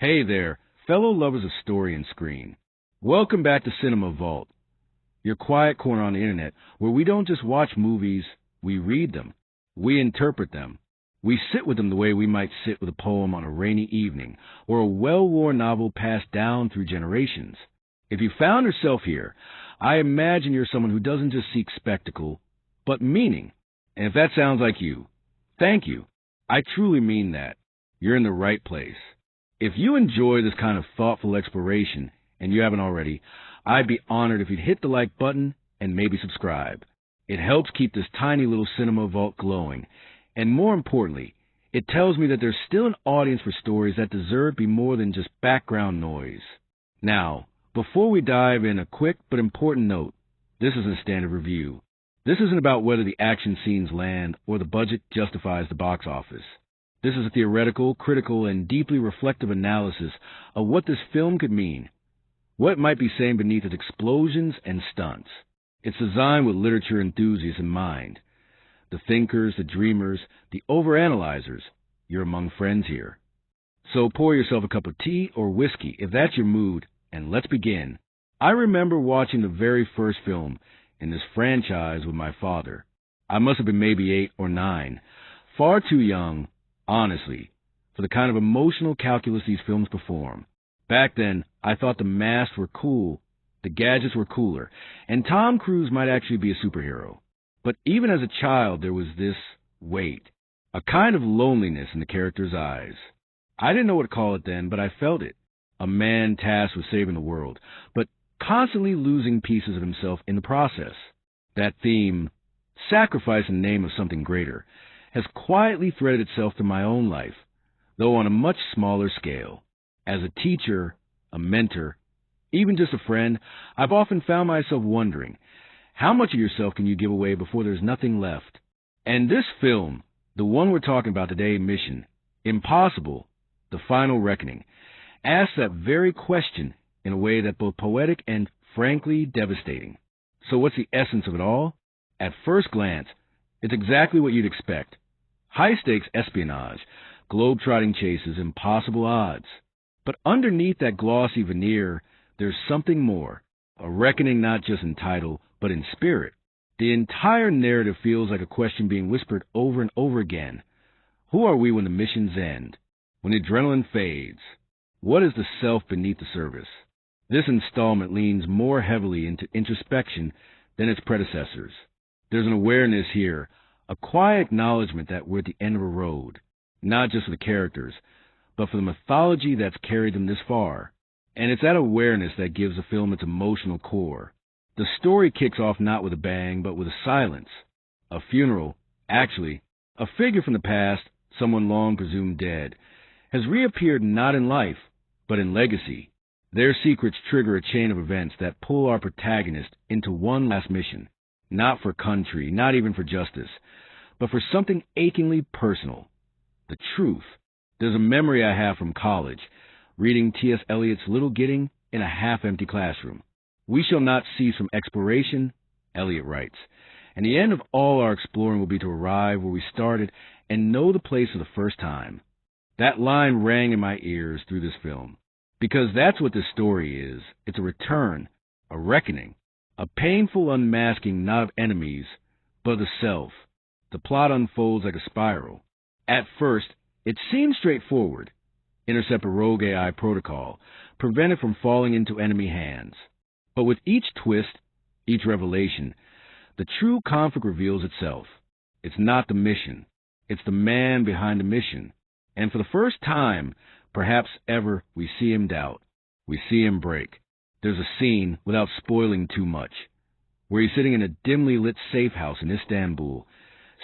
Hey there, fellow lovers of story and screen. Welcome back to Cinema Vault, your quiet corner on the internet where we don't just watch movies, we read them, we interpret them. We sit with them the way we might sit with a poem on a rainy evening or a well-worn novel passed down through generations. If you found yourself here, I imagine you're someone who doesn't just seek spectacle, but meaning. And if that sounds like you, thank you. I truly mean that. You're in the right place. If you enjoy this kind of thoughtful exploration, and you haven't already, I'd be honored if you'd hit the like button and maybe subscribe. It helps keep this tiny little cinema vault glowing, and more importantly, it tells me that there's still an audience for stories that deserve to be more than just background noise. Now, before we dive in, a quick but important note. This isn't a standard review. This isn't about whether the action scenes land or the budget justifies the box office. This is a theoretical, critical, and deeply reflective analysis of what this film could mean, what it might be saying beneath its explosions and stunts. It's designed with literature enthusiasts in mind. The thinkers, the dreamers, the overanalyzers. You're among friends here. So pour yourself a cup of tea or whiskey if that's your mood, and let's begin. I remember watching the very first film in this franchise with my father. I must have been maybe 8 or 9, far too young, honestly, for the kind of emotional calculus these films perform. Back then, I thought the masks were cool, the gadgets were cooler, and Tom Cruise might actually be a superhero. But even as a child, there was this weight, a kind of loneliness in the character's eyes. I didn't know what to call it then, but I felt it. A man tasked with saving the world, but constantly losing pieces of himself in the process. That theme, sacrifice in the name of something greater, has quietly threaded itself through my own life, though on a much smaller scale. As a teacher, a mentor, even just a friend, I've often found myself wondering, how much of yourself can you give away before there's nothing left? And this film, the one we're talking about today, Mission Impossible, The Final Reckoning, asks that very question in a way that's both poetic and, frankly, devastating. So what's the essence of it all? At first glance, it's exactly what you'd expect. High-stakes espionage, globe-trotting chases, impossible odds. But underneath that glossy veneer, there's something more, a reckoning not just in title, but in spirit. The entire narrative feels like a question being whispered over and over again. Who are we when the missions end? When the adrenaline fades? What is the self beneath the surface? This installment leans more heavily into introspection than its predecessors. There's an awareness here, a quiet acknowledgement that we're at the end of a road, not just for the characters, but for the mythology that's carried them this far. And it's that awareness that gives the film its emotional core. The story kicks off not with a bang, but with a silence. A funeral, actually, a figure from the past, someone long presumed dead, has reappeared not in life, but in legacy. Their secrets trigger a chain of events that pull our protagonist into one last mission. Not for country, not even for justice, but for something achingly personal. The truth. There's a memory I have from college, reading T.S. Eliot's Little Gidding in a half-empty classroom. We shall not cease from exploration, Eliot writes, and the end of all our exploring will be to arrive where we started and know the place for the first time. That line rang in my ears through this film, because that's what this story is. It's a return, a reckoning. A painful unmasking not of enemies, but of the self. The plot unfolds like a spiral. At first, it seems straightforward. Intercept a rogue AI protocol, prevent it from falling into enemy hands. But with each twist, each revelation, the true conflict reveals itself. It's not the mission. It's the man behind the mission. And for the first time, perhaps ever, we see him doubt. We see him break. There's a scene, without spoiling too much, where he's sitting in a dimly lit safe house in Istanbul,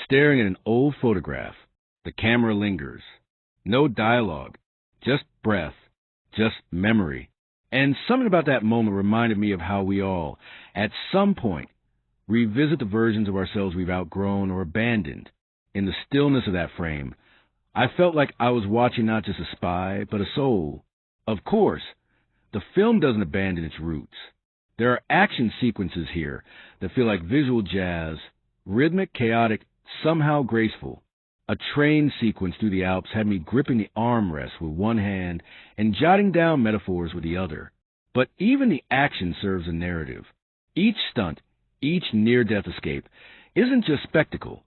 staring at an old photograph. The camera lingers. No dialogue, just breath, just memory. And something about that moment reminded me of how we all, at some point, revisit the versions of ourselves we've outgrown or abandoned. In the stillness of that frame, I felt like I was watching not just a spy, but a soul. Of course, the film doesn't abandon its roots. There are action sequences here that feel like visual jazz, rhythmic, chaotic, somehow graceful. A train sequence through the Alps had me gripping the armrest with one hand and jotting down metaphors with the other. But even the action serves a narrative. Each stunt, each near-death escape, isn't just spectacle.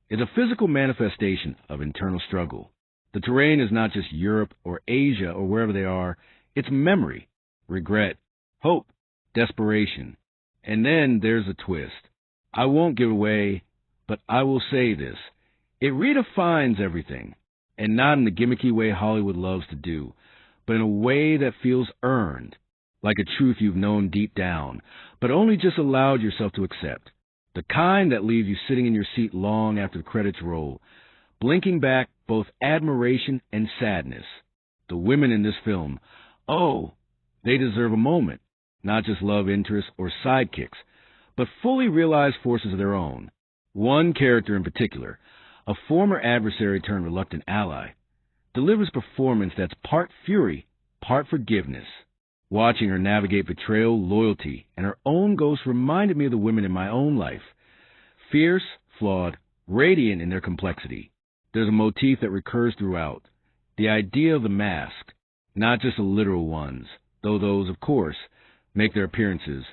It's a physical manifestation of internal struggle. The terrain is not just Europe or Asia or wherever they are. It's memory, regret, hope, desperation. And then there's a twist. I won't give away, but I will say this. It redefines everything, and not in the gimmicky way Hollywood loves to do, but in a way that feels earned, like a truth you've known deep down, but only just allowed yourself to accept. The kind that leaves you sitting in your seat long after the credits roll, blinking back both admiration and sadness. The women in this film, oh, they deserve a moment, not just love interests or sidekicks, but fully realized forces of their own. One character in particular, a former adversary turned reluctant ally, delivers performance that's part fury, part forgiveness. Watching her navigate betrayal, loyalty, and her own ghost reminded me of the women in my own life. Fierce, flawed, radiant in their complexity. There's a motif that recurs throughout. The idea of the mask, not just the literal ones, though those, of course, make their appearances,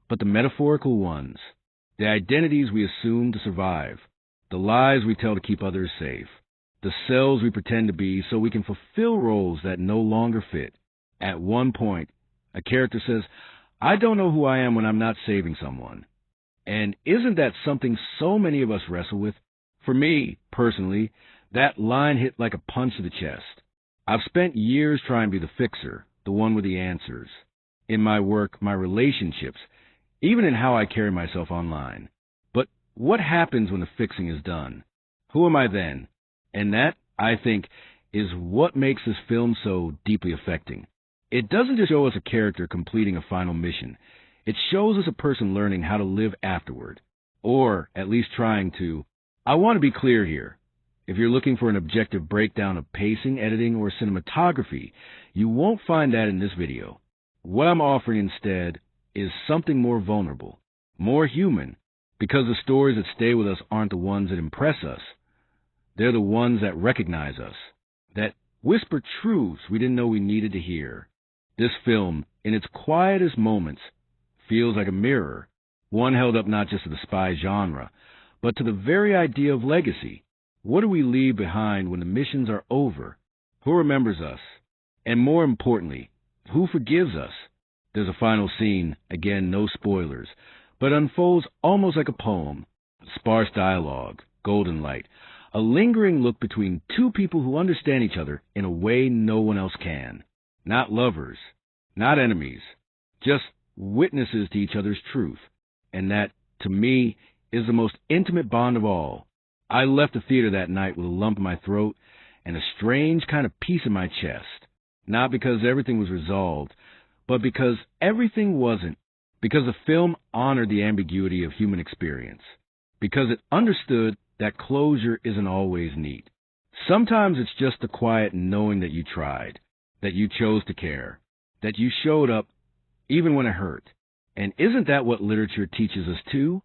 but the metaphorical ones. The identities we assume to survive. The lies we tell to keep others safe. The selves we pretend to be so we can fulfill roles that no longer fit. At one point, a character says, I don't know who I am when I'm not saving someone. And isn't that something so many of us wrestle with? For me, personally, that line hit like a punch to the chest. I've spent years trying to be the fixer, the one with the answers. In my work, my relationships, even in how I carry myself online. But what happens when the fixing is done? Who am I then? And that, I think, is what makes this film so deeply affecting. It doesn't just show us a character completing a final mission. It shows us a person learning how to live afterward, or at least trying to. I want to be clear here. If you're looking for an objective breakdown of pacing, editing, or cinematography, you won't find that in this video. What I'm offering instead is something more vulnerable, more human, because the stories that stay with us aren't the ones that impress us. They're the ones that recognize us, that whisper truths we didn't know we needed to hear. This film, in its quietest moments, feels like a mirror, one held up not just to the spy genre, but to the very idea of legacy. What do we leave behind when the missions are over? Who remembers us? And more importantly, who forgives us? There's a final scene, again no spoilers, but unfolds almost like a poem. Sparse dialogue, golden light, a lingering look between two people who understand each other in a way no one else can. Not lovers, not enemies, just witnesses to each other's truth. And that, to me, is the most intimate bond of all. I left the theater that night with a lump in my throat and a strange kind of peace in my chest. Not because everything was resolved, but because everything wasn't. Because the film honored the ambiguity of human experience. Because it understood that closure isn't always neat. Sometimes it's just the quiet knowing that you tried, that you chose to care, that you showed up even when it hurt. And isn't that what literature teaches us too?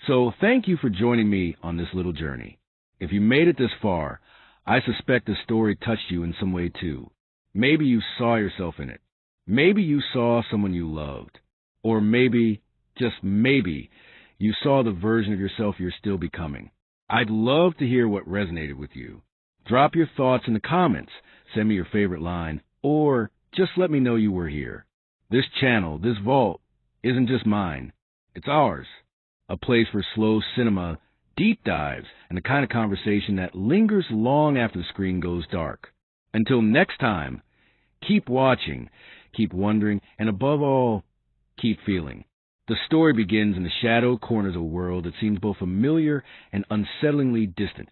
So thank you for joining me on this little journey. If you made it this far, I suspect the story touched you in some way too. Maybe you saw yourself in it. Maybe you saw someone you loved. Or maybe, just maybe, you saw the version of yourself you're still becoming. I'd love to hear what resonated with you. Drop your thoughts in the comments, send me your favorite line, or just let me know you were here. This channel, this vault, isn't just mine. It's ours. A place for slow cinema, deep dives, and the kind of conversation that lingers long after the screen goes dark. Until next time, keep watching, keep wondering, and above all, keep feeling. The story begins in the shadow corners of a world that seems both familiar and unsettlingly distant.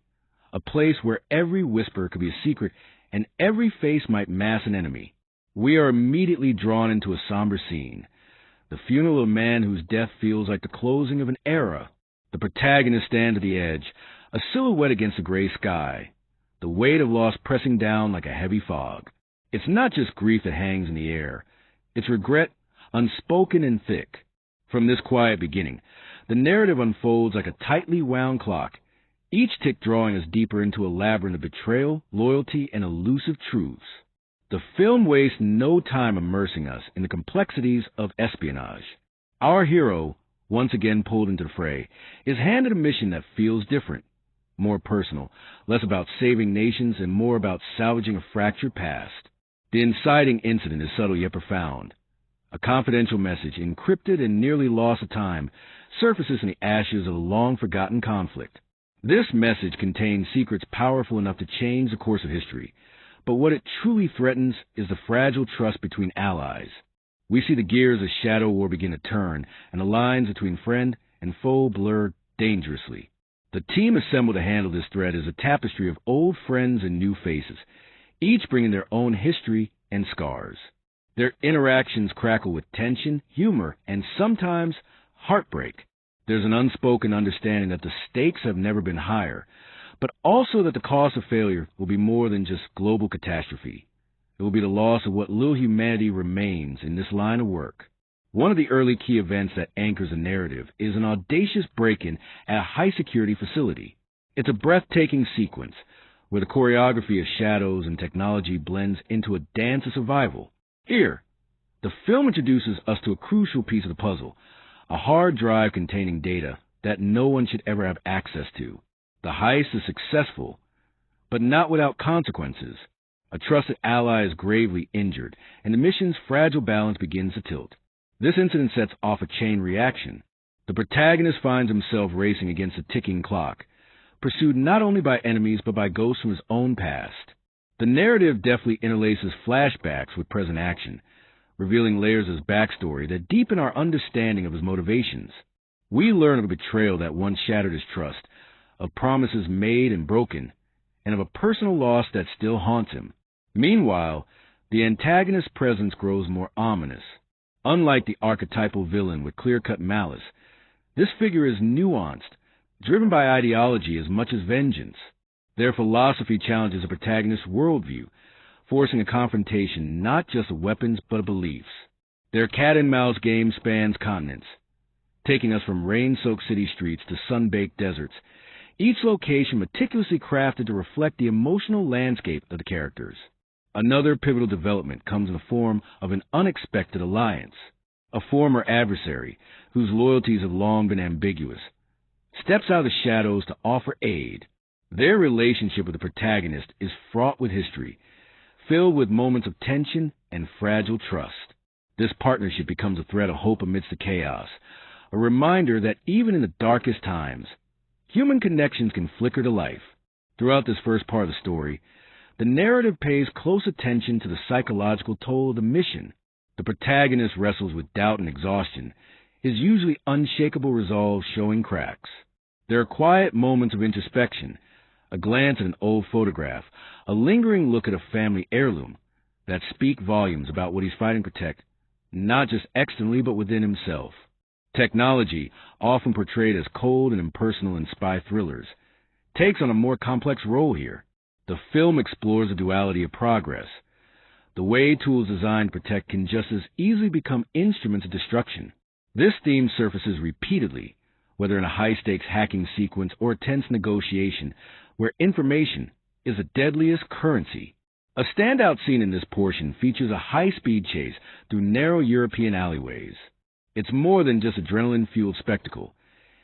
A place where every whisper could be a secret and every face might mask an enemy. We are immediately drawn into a somber scene. The funeral of a man whose death feels like the closing of an era. The protagonist stands at the edge, a silhouette against the gray sky. The weight of loss pressing down like a heavy fog. It's not just grief that hangs in the air. It's regret, unspoken and thick. From this quiet beginning, the narrative unfolds like a tightly wound clock. each tick drawing us deeper into a labyrinth of betrayal, loyalty, and elusive truths. The film wastes no time immersing us in the complexities of espionage. Our hero, once again pulled into the fray, is handed a mission that feels different, more personal, less about saving nations and more about salvaging a fractured past. The inciting incident is subtle yet profound. A confidential message, encrypted and nearly lost to time, surfaces in the ashes of a long-forgotten conflict. This message contains secrets powerful enough to change the course of history, but what it truly threatens is the fragile trust between allies. We see the gears of shadow war begin to turn, and the lines between friend and foe blur dangerously. The team assembled to handle this threat is a tapestry of old friends and new faces, each bringing their own history and scars. Their interactions crackle with tension, humor, and sometimes heartbreak. There's an unspoken understanding that the stakes have never been higher, but also that the cost of failure will be more than just global catastrophe. It will be the loss of what little humanity remains in this line of work. One of the early key events that anchors a narrative is an audacious break-in at a high-security facility. It's a breathtaking sequence where the choreography of shadows and technology blends into a dance of survival. Here, the film introduces us to a crucial piece of the puzzle, a hard drive containing data that no one should ever have access to. The heist is successful, but not without consequences. A trusted ally is gravely injured, and the mission's fragile balance begins to tilt. This incident sets off a chain reaction. The protagonist finds himself racing against a ticking clock, pursued not only by enemies but by ghosts from his own past. The narrative deftly interlaces flashbacks with present action, revealing layers of his backstory that deepen our understanding of his motivations. We learn of a betrayal that once shattered his trust, of promises made and broken, and of a personal loss that still haunts him. Meanwhile, the antagonist's presence grows more ominous. Unlike the archetypal villain with clear-cut malice, this figure is nuanced, driven by ideology as much as vengeance. Their philosophy challenges the protagonist's worldview, forcing a confrontation not just of weapons but of beliefs. Their cat-and-mouse game spans continents, taking us from rain-soaked city streets to sun-baked deserts, each location meticulously crafted to reflect the emotional landscape of the characters. Another pivotal development comes in the form of an unexpected alliance. A former adversary, whose loyalties have long been ambiguous, steps out of the shadows to offer aid. Their relationship with the protagonist is fraught with history, filled with moments of tension and fragile trust. This partnership becomes a thread of hope amidst the chaos, a reminder that even in the darkest times, human connections can flicker to life. Throughout this first part of the story, the narrative pays close attention to the psychological toll of the mission. The protagonist wrestles with doubt and exhaustion, his usually unshakable resolve showing cracks. There are quiet moments of introspection, a glance at an old photograph, a lingering look at a family heirloom, that speak volumes about what he's fighting to protect, not just externally but within himself. Technology, often portrayed as cold and impersonal in spy thrillers, takes on a more complex role here. The film explores the duality of progress. The way tools designed to protect can just as easily become instruments of destruction. This theme surfaces repeatedly, whether in a high-stakes hacking sequence or a tense negotiation, where information is the deadliest currency. A standout scene in this portion features a high-speed chase through narrow European alleyways. It's more than just adrenaline-fueled spectacle.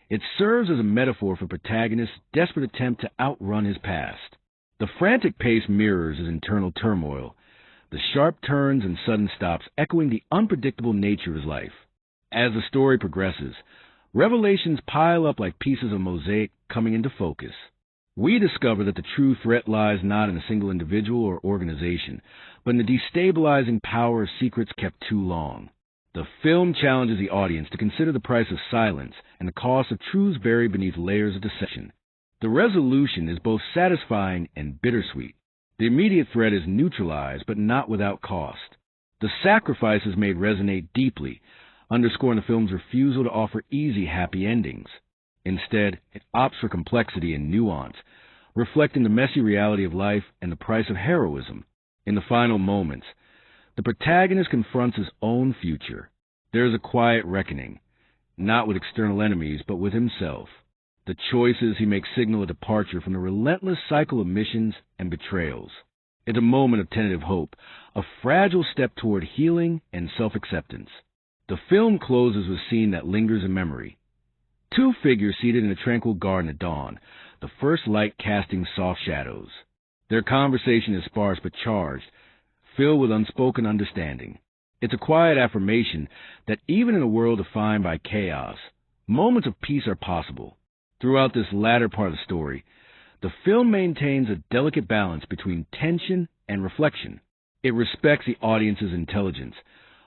It serves as a metaphor for protagonist's desperate attempt to outrun his past. The frantic pace mirrors his internal turmoil, the sharp turns and sudden stops echoing the unpredictable nature of his life. As the story progresses, revelations pile up like pieces of mosaic coming into focus. We discover that the true threat lies not in a single individual or organization, but in the destabilizing power of secrets kept too long. The film challenges the audience to consider the price of silence and the cost of truths buried beneath layers of deception. The resolution is both satisfying and bittersweet. The immediate threat is neutralized, but not without cost. The sacrifices made resonate deeply, underscoring the film's refusal to offer easy, happy endings. Instead, it opts for complexity and nuance, reflecting the messy reality of life and the price of heroism. In the final moments, the protagonist confronts his own future. There is a quiet reckoning, not with external enemies, but with himself. The choices he makes signal a departure from the relentless cycle of missions and betrayals. It's a moment of tentative hope, a fragile step toward healing and self-acceptance. The film closes with a scene that lingers in memory. Two figures seated in a tranquil garden at dawn, the first light casting soft shadows. Their conversation is sparse but charged, filled with unspoken understanding. It's a quiet affirmation that even in a world defined by chaos, moments of peace are possible. Throughout this latter part of the story, the film maintains a delicate balance between tension and reflection. It respects the audience's intelligence,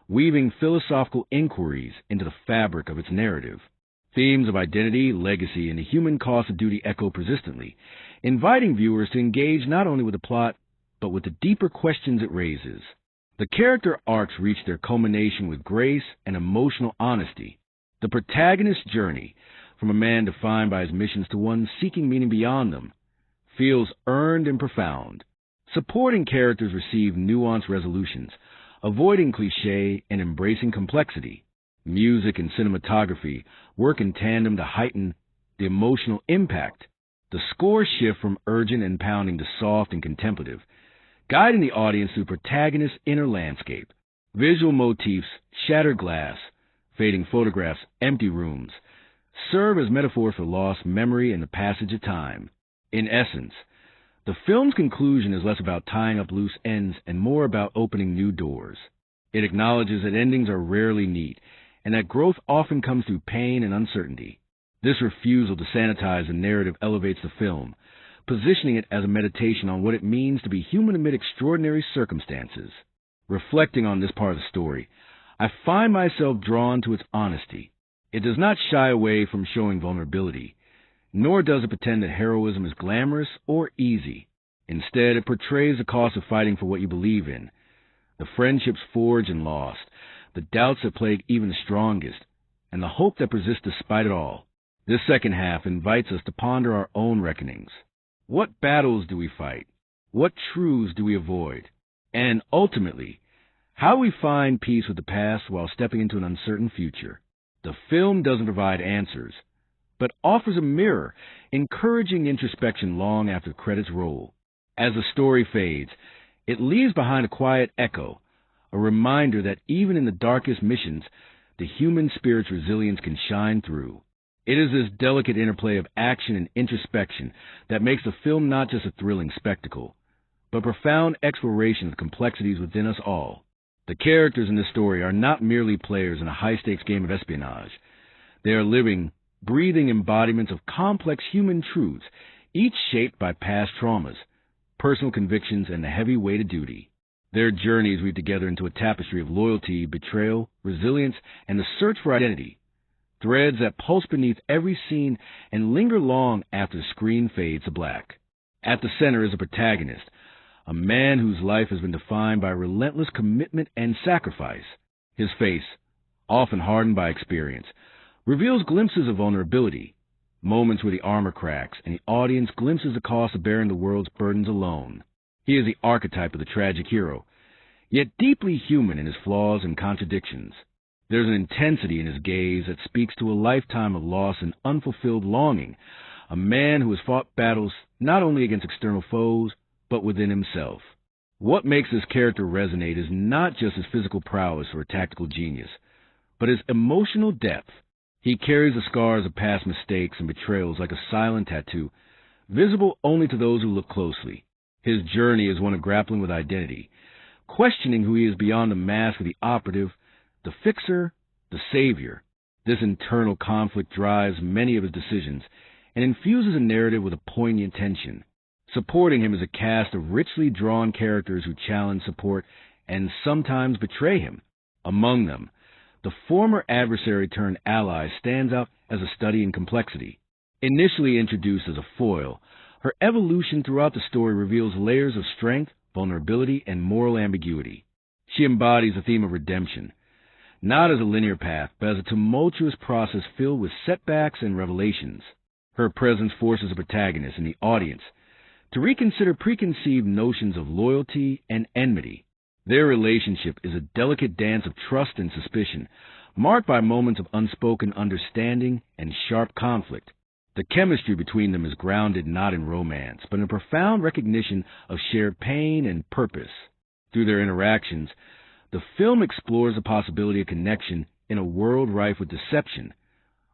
weaving philosophical inquiries into the fabric of its narrative. Themes of identity, legacy, and the human cost of duty echo persistently, inviting viewers to engage not only with the plot, but with the deeper questions it raises. The character arcs reach their culmination with grace and emotional honesty. The protagonist's journey, from a man defined by his missions to one seeking meaning beyond them, feels earned and profound. Supporting characters receive nuanced resolutions, avoiding cliché and embracing complexity. Music and cinematography work in tandem to heighten the emotional impact. The scores shift from urgent and pounding to soft and contemplative, guiding the audience through the protagonist's inner landscape. Visual motifs, shattered glass, fading photographs, empty rooms, serve as metaphors for lost memory and the passage of time. In essence, the film's conclusion is less about tying up loose ends and more about opening new doors. It acknowledges that endings are rarely neat, and that growth often comes through pain and uncertainty. This refusal to sanitize the narrative elevates the film, positioning it as a meditation on what it means to be human amid extraordinary circumstances. Reflecting on this part of the story, I find myself drawn to its honesty. It does not shy away from showing vulnerability, nor does it pretend that heroism is glamorous or easy. Instead, it portrays the cost of fighting for what you believe in, the friendships forged and lost, the doubts that plague even the strongest, and the hope that persists despite it all. This second half invites us to ponder our own reckonings. What battles do we fight? What truths do we avoid? And ultimately, how we find peace with the past while stepping into an uncertain future. The film doesn't provide answers, but offers a mirror, encouraging introspection long after the credits roll. As the story fades, it leaves behind a quiet echo, a reminder that even in the darkest missions, the human spirit's resilience can shine through. It is this delicate interplay of action and introspection that makes the film not just a thrilling spectacle, but profound exploration of the complexities within us all. The characters in this story are not merely players in a high-stakes game of espionage. They are living, breathing embodiments of complex human truths, each shaped by past traumas, personal convictions, and the heavy weight of duty. Their journeys weave together into a tapestry of loyalty, betrayal, resilience, and the search for identity, threads that pulse beneath every scene and linger long after the screen fades to black. At the center is a protagonist, a man whose life has been defined by relentless commitment and sacrifice. His face, often hardened by experience, reveals glimpses of vulnerability, moments where the armor cracks and the audience glimpses the cost of bearing the world's burdens alone. He is the archetype of the tragic hero, yet deeply human in his flaws and contradictions. There's an intensity in his gaze that speaks to a lifetime of loss and unfulfilled longing, a man who has fought battles not only against external foes, but within himself. What makes this character resonate is not just his physical prowess or tactical genius, but his emotional depth. He carries the scars of past mistakes and betrayals like a silent tattoo, visible only to those who look closely. His journey is one of grappling with identity, questioning who he is beyond the mask of the operative, the fixer, the savior. This internal conflict drives many of his decisions and infuses a narrative with a poignant tension. Supporting him is a cast of richly drawn characters who challenge, support, and sometimes betray him. Among them, the former adversary turned ally stands out as a study in complexity. Initially introduced as a foil, her evolution throughout the story reveals layers of strength, vulnerability, and moral ambiguity. She embodies the theme of redemption, not as a linear path, but as a tumultuous process filled with setbacks and revelations. Her presence forces the protagonist and the audience to reconsider preconceived notions of loyalty and enmity. Their relationship is a delicate dance of trust and suspicion, marked by moments of unspoken understanding and sharp conflict. The chemistry between them is grounded not in romance, but in a profound recognition of shared pain and purpose. Through their interactions, the film explores the possibility of connection in a world rife with deception,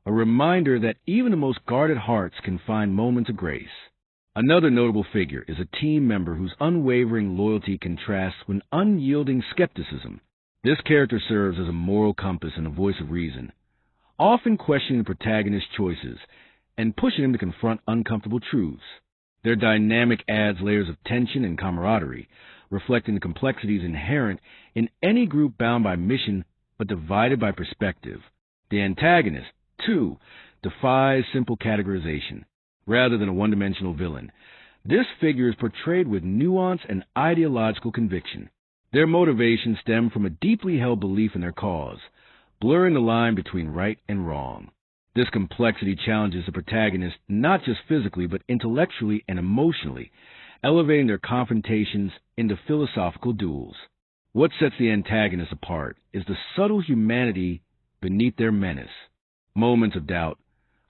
a reminder that even the most guarded hearts can find moments of grace. Another notable figure is a team member whose unwavering loyalty contrasts with unyielding skepticism. This character serves as a moral compass and a voice of reason, often questioning the protagonist's choices and pushing him to confront uncomfortable truths. Their dynamic adds layers of tension and camaraderie, reflecting the complexities inherent in any group bound by mission but divided by perspective. The antagonist, too, defies simple categorization. Rather than a one-dimensional villain, this figure is portrayed with nuance and ideological conviction. Their motivations stem from a deeply held belief in their cause, blurring the line between right and wrong. This complexity challenges the protagonist not just physically but intellectually and emotionally, elevating their confrontations into philosophical duels. What sets the antagonists apart is the subtle humanity beneath their menace. Moments of doubt,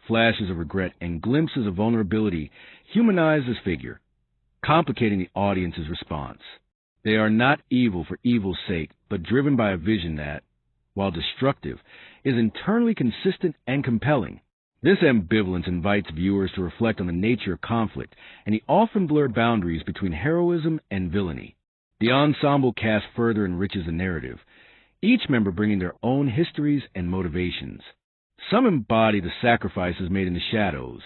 flashes of regret, and glimpses of vulnerability humanize this figure, complicating the audience's response. They are not evil for evil's sake, but driven by a vision that, while destructive, is internally consistent and compelling. This ambivalence invites viewers to reflect on the nature of conflict and the often blurred boundaries between heroism and villainy. The ensemble cast further enriches the narrative, each member bringing their own histories and motivations. Some embody the sacrifices made in the shadows,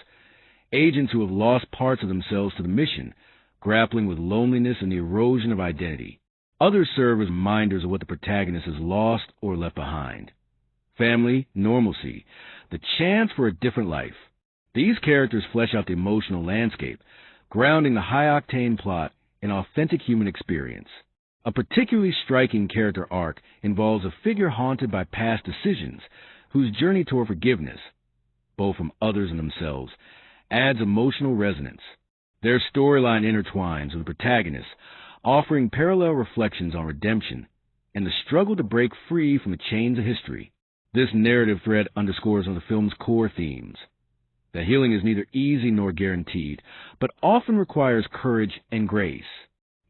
agents who have lost parts of themselves to the mission, grappling with loneliness and the erosion of identity. Others serve as reminders of what the protagonist has lost or left behind. Family, normalcy, the chance for a different life. These characters flesh out the emotional landscape, grounding the high-octane plot in authentic human experience. A particularly striking character arc involves a figure haunted by past decisions, whose journey toward forgiveness, both from others and themselves, adds emotional resonance. Their storyline intertwines with the protagonist, offering parallel reflections on redemption and the struggle to break free from the chains of history. This narrative thread underscores one of the film's core themes. That healing is neither easy nor guaranteed, but often requires courage and grace.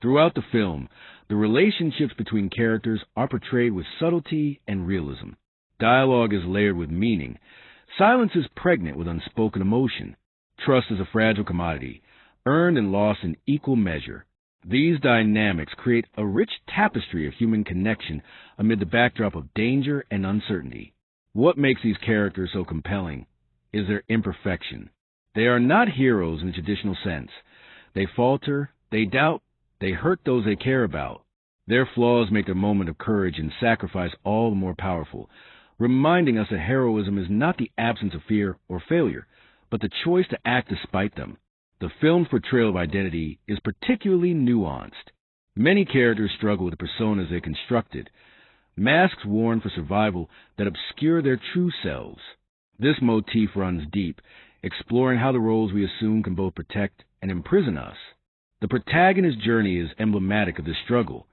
Throughout the film, the relationships between characters are portrayed with subtlety and realism. Dialogue is layered with meaning. Silence is pregnant with unspoken emotion. Trust is a fragile commodity, earned and lost in equal measure. These dynamics create a rich tapestry of human connection amid the backdrop of danger and uncertainty. What makes these characters so compelling is their imperfection. They are not heroes in the traditional sense. They falter, they doubt, they hurt those they care about. Their flaws make their moment of courage and sacrifice all the more powerful, reminding us that heroism is not the absence of fear or failure, but the choice to act despite them. The film's portrayal of identity is particularly nuanced. Many characters struggle with the personas they constructed, masks worn for survival that obscure their true selves. This motif runs deep, exploring how the roles we assume can both protect and imprison us. The protagonist's journey is emblematic of this struggle,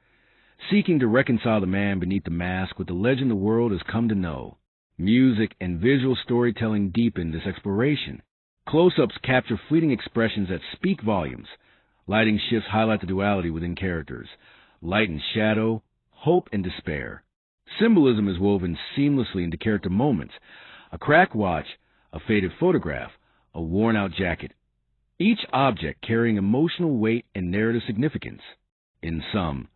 seeking to reconcile the man beneath the mask with the legend the world has come to know. Music and visual storytelling deepen this exploration. Close-ups capture fleeting expressions that speak volumes. Lighting shifts highlight the duality within characters, light and shadow, hope and despair. Symbolism is woven seamlessly into character moments. A cracked watch, a faded photograph, a worn-out jacket. Each object carrying emotional weight and narrative significance. In sum,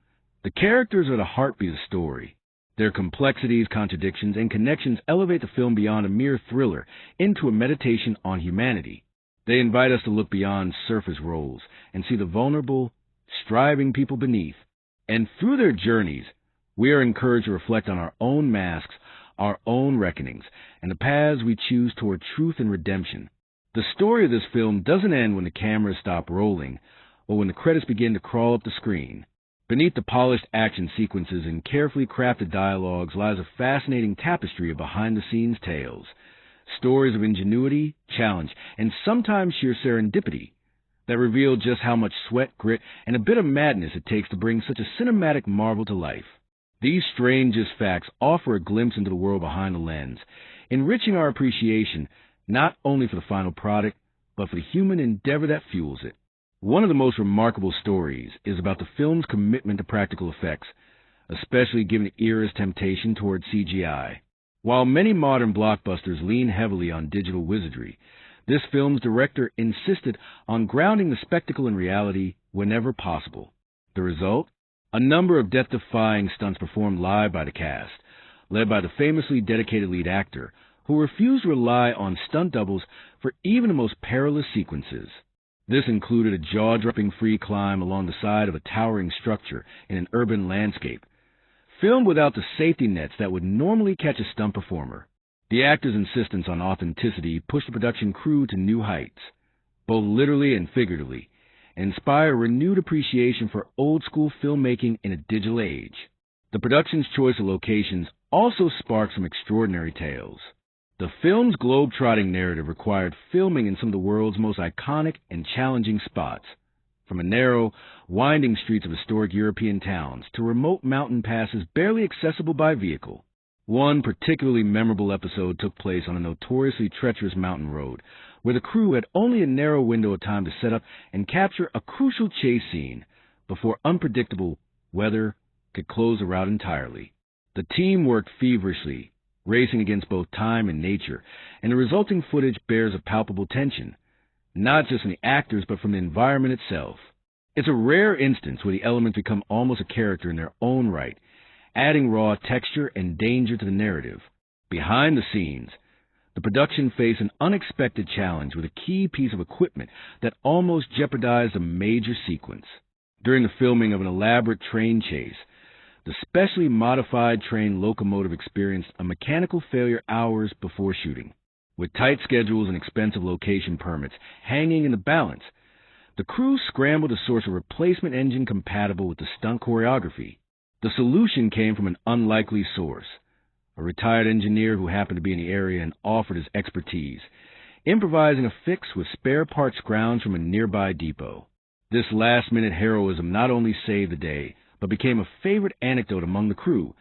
the characters are the heartbeat of the story. Their complexities, contradictions, and connections elevate the film beyond a mere thriller into a meditation on humanity. They invite us to look beyond surface roles and see the vulnerable, striving people beneath. And through their journeys, we are encouraged to reflect on our own masks, our own reckonings, and the paths we choose toward truth and redemption. The story of this film doesn't end when the cameras stop rolling or when the credits begin to crawl up the screen. Beneath the polished action sequences and carefully crafted dialogues lies a fascinating tapestry of behind-the-scenes tales, stories of ingenuity, challenge, and sometimes sheer serendipity that reveal just how much sweat, grit, and a bit of madness it takes to bring such a cinematic marvel to life. These strangest facts offer a glimpse into the world behind the lens, enriching our appreciation not only for the final product, but for the human endeavor that fuels it. One of the most remarkable stories is about the film's commitment to practical effects, especially given the era's temptation toward CGI. While many modern blockbusters lean heavily on digital wizardry, this film's director insisted on grounding the spectacle in reality whenever possible. The result? A number of death-defying stunts performed live by the cast, led by the famously dedicated lead actor, who refused to rely on stunt doubles for even the most perilous sequences. This included a jaw-dropping free climb along the side of a towering structure in an urban landscape, filmed without the safety nets that would normally catch a stunt performer. The actor's insistence on authenticity pushed the production crew to new heights, both literally and figuratively, and inspired renewed appreciation for old-school filmmaking in a digital age. The production's choice of locations also sparked some extraordinary tales. The film's globe-trotting narrative required filming in some of the world's most iconic and challenging spots, from the narrow, winding streets of historic European towns to remote mountain passes barely accessible by vehicle. One particularly memorable episode took place on a notoriously treacherous mountain road, where the crew had only a narrow window of time to set up and capture a crucial chase scene before unpredictable weather could close the route entirely. The team worked feverishly, racing against both time and nature, and the resulting footage bears a palpable tension, not just from the actors but from the environment itself. It's a rare instance where the elements become almost a character in their own right, adding raw texture and danger to the narrative. Behind the scenes, the production faced an unexpected challenge with a key piece of equipment that almost jeopardized a major sequence. During the filming of an elaborate train chase, the specially modified train locomotive experienced a mechanical failure hours before shooting. With tight schedules and expensive location permits hanging in the balance, the crew scrambled to source a replacement engine compatible with the stunt choreography. The solution came from an unlikely source, a retired engineer who happened to be in the area and offered his expertise, improvising a fix with spare parts scrounged from a nearby depot. This last-minute heroism not only saved the day, but became a favorite anecdote among the crew,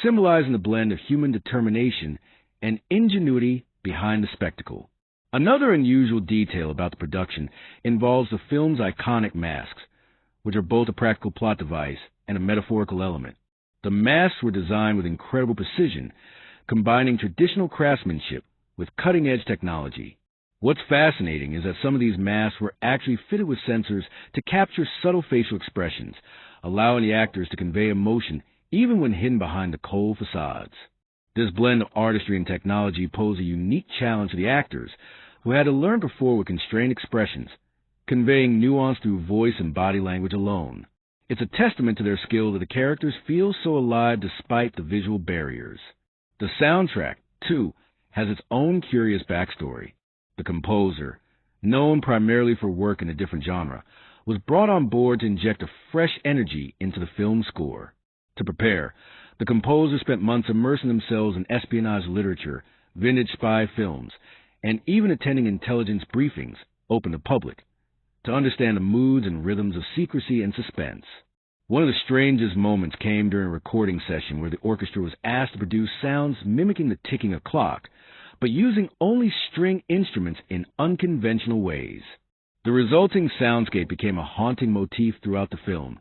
symbolizing the blend of human determination and ingenuity behind the spectacle. Another unusual detail about the production involves the film's iconic masks, which are both a practical plot device and a metaphorical element. The masks were designed with incredible precision, combining traditional craftsmanship with cutting-edge technology. What's fascinating is that some of these masks were actually fitted with sensors to capture subtle facial expressions, allowing the actors to convey emotion even when hidden behind the cold facades. This blend of artistry and technology posed a unique challenge to the actors, who had to learn to perform with constrained expressions, conveying nuance through voice and body language alone. It's a testament to their skill that the characters feel so alive despite the visual barriers. The soundtrack, too, has its own curious backstory. The composer, known primarily for work in a different genre, was brought on board to inject a fresh energy into the film's score. To prepare, the composer spent months immersing themselves in espionage literature, vintage spy films, and even attending intelligence briefings open to public, to understand the moods and rhythms of secrecy and suspense. One of the strangest moments came during a recording session where the orchestra was asked to produce sounds mimicking the ticking of a clock, but using only string instruments in unconventional ways. The resulting soundscape became a haunting motif throughout the film,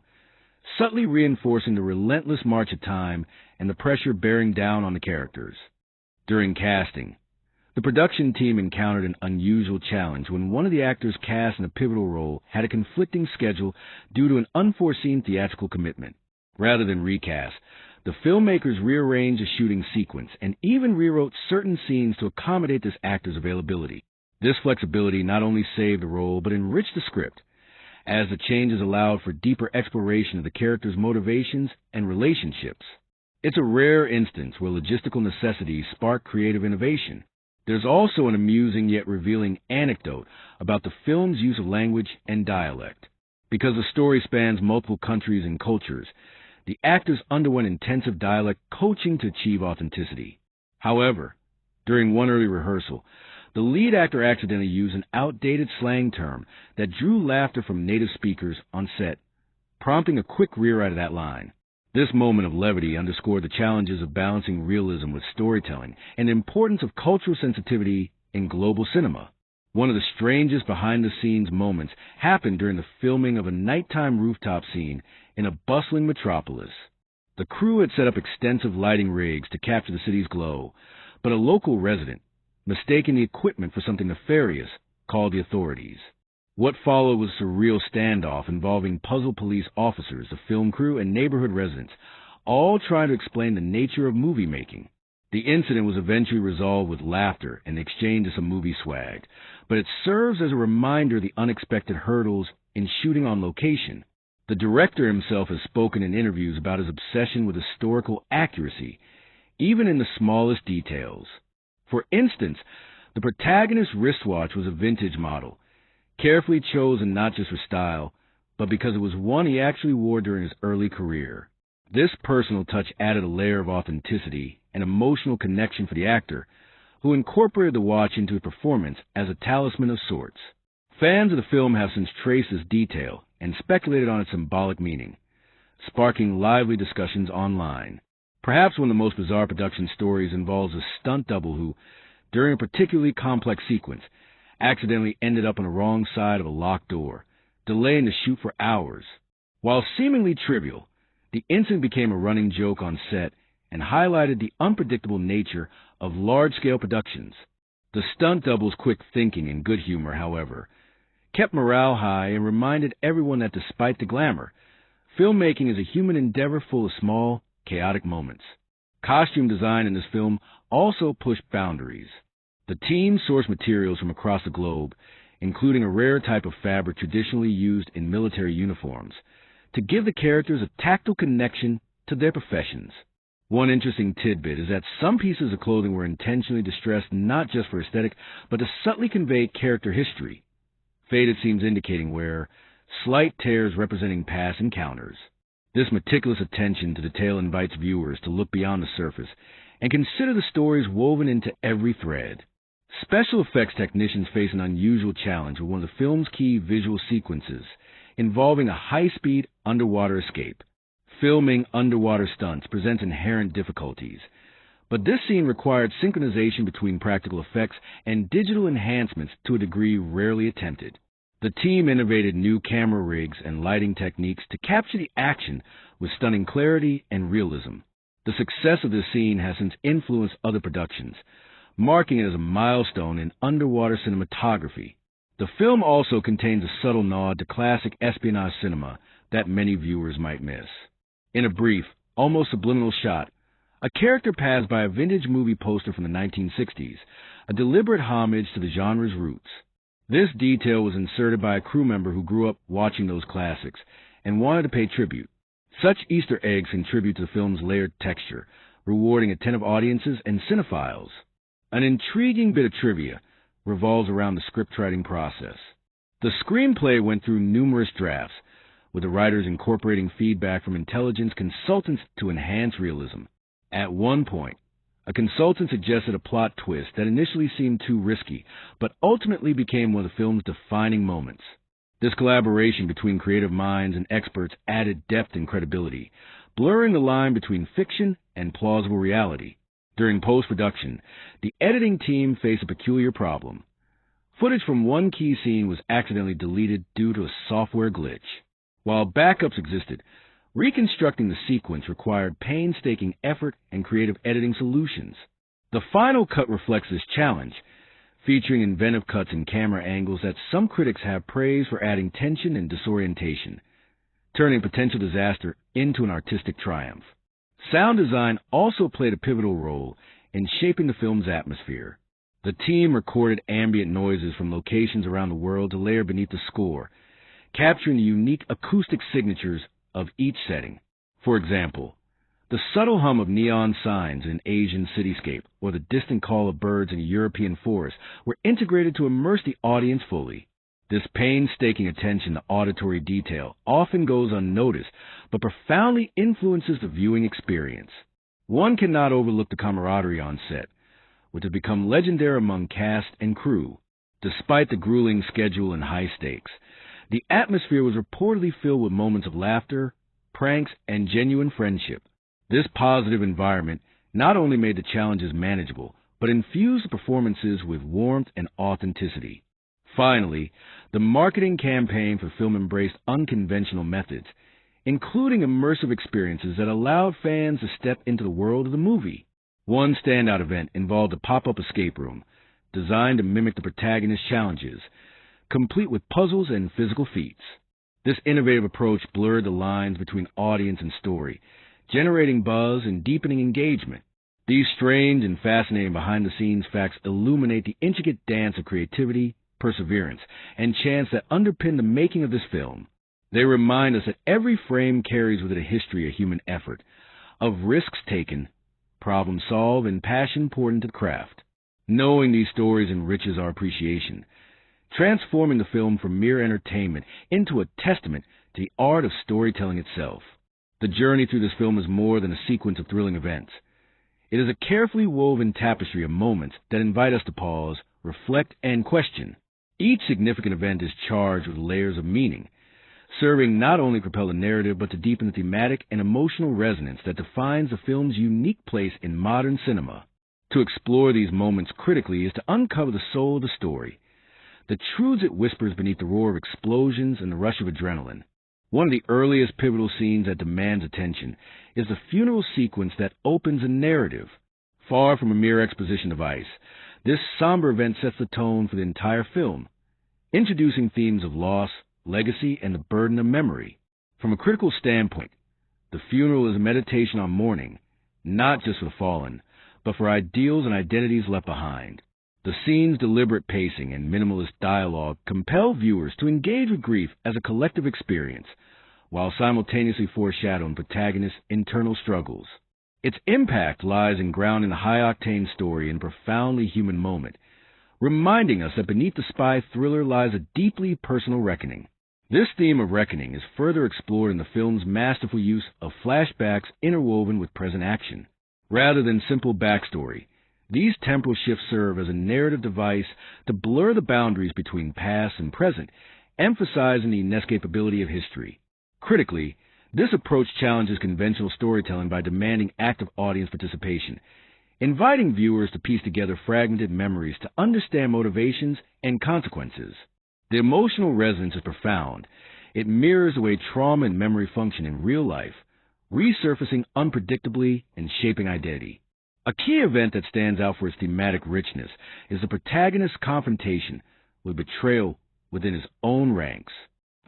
subtly reinforcing the relentless march of time and the pressure bearing down on the characters. During casting, the production team encountered an unusual challenge when one of the actors cast in a pivotal role had a conflicting schedule due to an unforeseen theatrical commitment. Rather than recast, the filmmakers rearranged the shooting sequence and even rewrote certain scenes to accommodate this actor's availability. This flexibility not only saved the role but enriched the script, as the changes allowed for deeper exploration of the character's motivations and relationships. It's a rare instance where logistical necessities spark creative innovation. There's also an amusing yet revealing anecdote about the film's use of language and dialect. Because the story spans multiple countries and cultures, the actors underwent intensive dialect coaching to achieve authenticity. However, during one early rehearsal, the lead actor accidentally used an outdated slang term that drew laughter from native speakers on set, prompting a quick rewrite of that line. This moment of levity underscored the challenges of balancing realism with storytelling and the importance of cultural sensitivity in global cinema. One of the strangest behind-the-scenes moments happened during the filming of a nighttime rooftop scene in a bustling metropolis. The crew had set up extensive lighting rigs to capture the city's glow, but a local resident, mistaking the equipment for something nefarious, called the authorities. What followed was a surreal standoff involving puzzled police officers, the film crew, and neighborhood residents, all trying to explain the nature of movie making. The incident was eventually resolved with laughter and the exchange of some movie swag, but it serves as a reminder of the unexpected hurdles in shooting on location. The director himself has spoken in interviews about his obsession with historical accuracy, even in the smallest details. For instance, the protagonist's wristwatch was a vintage model, carefully chosen not just for style, but because it was one he actually wore during his early career. This personal touch added a layer of authenticity and emotional connection for the actor, who incorporated the watch into his performance as a talisman of sorts. Fans of the film have since traced this detail and speculated on its symbolic meaning, sparking lively discussions online. Perhaps one of the most bizarre production stories involves a stunt double who, during a particularly complex sequence, accidentally ended up on the wrong side of a locked door, delaying the shoot for hours. While seemingly trivial, the incident became a running joke on set and highlighted the unpredictable nature of large-scale productions. The stunt double's quick thinking and good humor, however, kept morale high and reminded everyone that despite the glamour, filmmaking is a human endeavor full of small, chaotic moments. Costume design in this film also pushed boundaries. The team sourced materials from across the globe, including a rare type of fabric traditionally used in military uniforms, to give the characters a tactile connection to their professions. One interesting tidbit is that some pieces of clothing were intentionally distressed not just for aesthetic, but to subtly convey character history. Faded seams indicating wear, slight tears representing past encounters. This meticulous attention to detail invites viewers to look beyond the surface and consider the stories woven into every thread. Special effects technicians face an unusual challenge with one of the film's key visual sequences involving a high-speed underwater escape. Filming underwater stunts presents inherent difficulties, but this scene required synchronization between practical effects and digital enhancements to a degree rarely attempted. The team innovated new camera rigs and lighting techniques to capture the action with stunning clarity and realism. The success of this scene has since influenced other productions, marking it as a milestone in underwater cinematography. The film also contains a subtle nod to classic espionage cinema that many viewers might miss. In a brief, almost subliminal shot, a character passed by a vintage movie poster from the 1960s, a deliberate homage to the genre's roots. This detail was inserted by a crew member who grew up watching those classics and wanted to pay tribute. Such Easter eggs contribute to the film's layered texture, rewarding attentive audiences and cinephiles. An intriguing bit of trivia revolves around the scriptwriting process. The screenplay went through numerous drafts, with the writers incorporating feedback from intelligence consultants to enhance realism. At one point, a consultant suggested a plot twist that initially seemed too risky, but ultimately became one of the film's defining moments. This collaboration between creative minds and experts added depth and credibility, blurring the line between fiction and plausible reality. During post-production, the editing team faced a peculiar problem. Footage from one key scene was accidentally deleted due to a software glitch. While backups existed, reconstructing the sequence required painstaking effort and creative editing solutions. The final cut reflects this challenge, featuring inventive cuts and camera angles that some critics have praised for adding tension and disorientation, turning potential disaster into an artistic triumph. Sound design also played a pivotal role in shaping the film's atmosphere. The team recorded ambient noises from locations around the world to layer beneath the score, capturing the unique acoustic signatures of each setting. For example, the subtle hum of neon signs in an Asian cityscape or the distant call of birds in a European forest were integrated to immerse the audience fully. This painstaking attention to auditory detail often goes unnoticed, but profoundly influences the viewing experience. One cannot overlook the camaraderie on set, which has become legendary among cast and crew. Despite the grueling schedule and high stakes, the atmosphere was reportedly filled with moments of laughter, pranks, and genuine friendship. This positive environment not only made the challenges manageable, but infused the performances with warmth and authenticity. Finally, the marketing campaign for the film embraced unconventional methods, including immersive experiences that allowed fans to step into the world of the movie. One standout event involved a pop-up escape room, designed to mimic the protagonist's challenges, complete with puzzles and physical feats. This innovative approach blurred the lines between audience and story, generating buzz and deepening engagement. These strange and fascinating behind-the-scenes facts illuminate the intricate dance of creativity, perseverance, and chance that underpin the making of this film. They remind us that every frame carries with it a history of human effort, of risks taken, problem solved, and passion poured into the craft. Knowing these stories enriches our appreciation, transforming the film from mere entertainment into a testament to the art of storytelling itself. The journey through this film is more than a sequence of thrilling events. It is a carefully woven tapestry of moments that invite us to pause, reflect, and question. Each significant event is charged with layers of meaning, serving not only to propel the narrative but to deepen the thematic and emotional resonance that defines the film's unique place in modern cinema. To explore these moments critically is to uncover the soul of the story, the truths it whispers beneath the roar of explosions and the rush of adrenaline. One of the earliest pivotal scenes that demands attention is the funeral sequence that opens a narrative. Far from a mere exposition device, this somber event sets the tone for the entire film, introducing themes of loss, legacy, and the burden of memory. From a critical standpoint, the funeral is a meditation on mourning, not just for the fallen, but for ideals and identities left behind. The scene's deliberate pacing and minimalist dialogue compel viewers to engage with grief as a collective experience, while simultaneously foreshadowing protagonists' internal struggles. Its impact lies in grounding the high-octane story in a profoundly human moment, reminding us that beneath the spy thriller lies a deeply personal reckoning. This theme of reckoning is further explored in the film's masterful use of flashbacks interwoven with present action. Rather than simple backstory, these temporal shifts serve as a narrative device to blur the boundaries between past and present, emphasizing the inescapability of history. Critically, this approach challenges conventional storytelling by demanding active audience participation, inviting viewers to piece together fragmented memories to understand motivations and consequences. The emotional resonance is profound. It mirrors the way trauma and memory function in real life, resurfacing unpredictably and shaping identity. A key event that stands out for its thematic richness is the protagonist's confrontation with betrayal within his own ranks.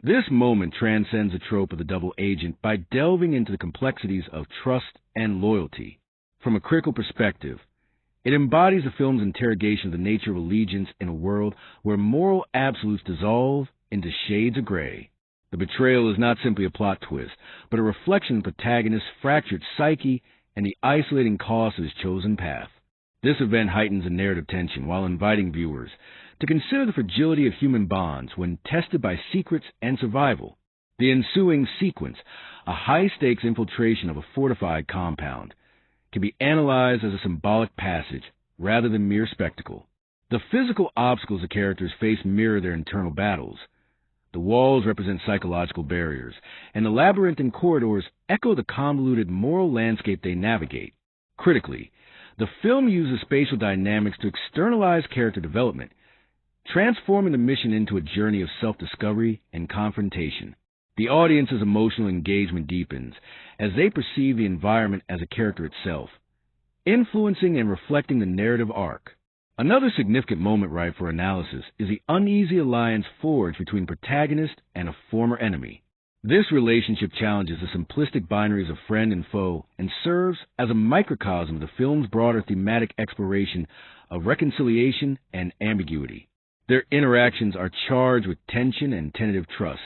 This moment transcends the trope of the double agent by delving into the complexities of trust and loyalty. From a critical perspective, it embodies the film's interrogation of the nature of allegiance in a world where moral absolutes dissolve into shades of gray. The betrayal is not simply a plot twist, but a reflection of the protagonist's fractured psyche and the isolating cost of his chosen path. This event heightens the narrative tension while inviting viewers to consider the fragility of human bonds when tested by secrets and survival. The ensuing sequence, a high-stakes infiltration of a fortified compound, can be analyzed as a symbolic passage rather than mere spectacle. The physical obstacles the characters face mirror their internal battles. The walls represent psychological barriers, and the labyrinthine corridors echo the convoluted moral landscape they navigate. Critically, the film uses spatial dynamics to externalize character development, transforming the mission into a journey of self-discovery and confrontation. The audience's emotional engagement deepens as they perceive the environment as a character itself, influencing and reflecting the narrative arc. Another significant moment ripe for analysis is the uneasy alliance forged between protagonist and a former enemy. This relationship challenges the simplistic binaries of friend and foe and serves as a microcosm of the film's broader thematic exploration of reconciliation and ambiguity. Their interactions are charged with tension and tentative trust,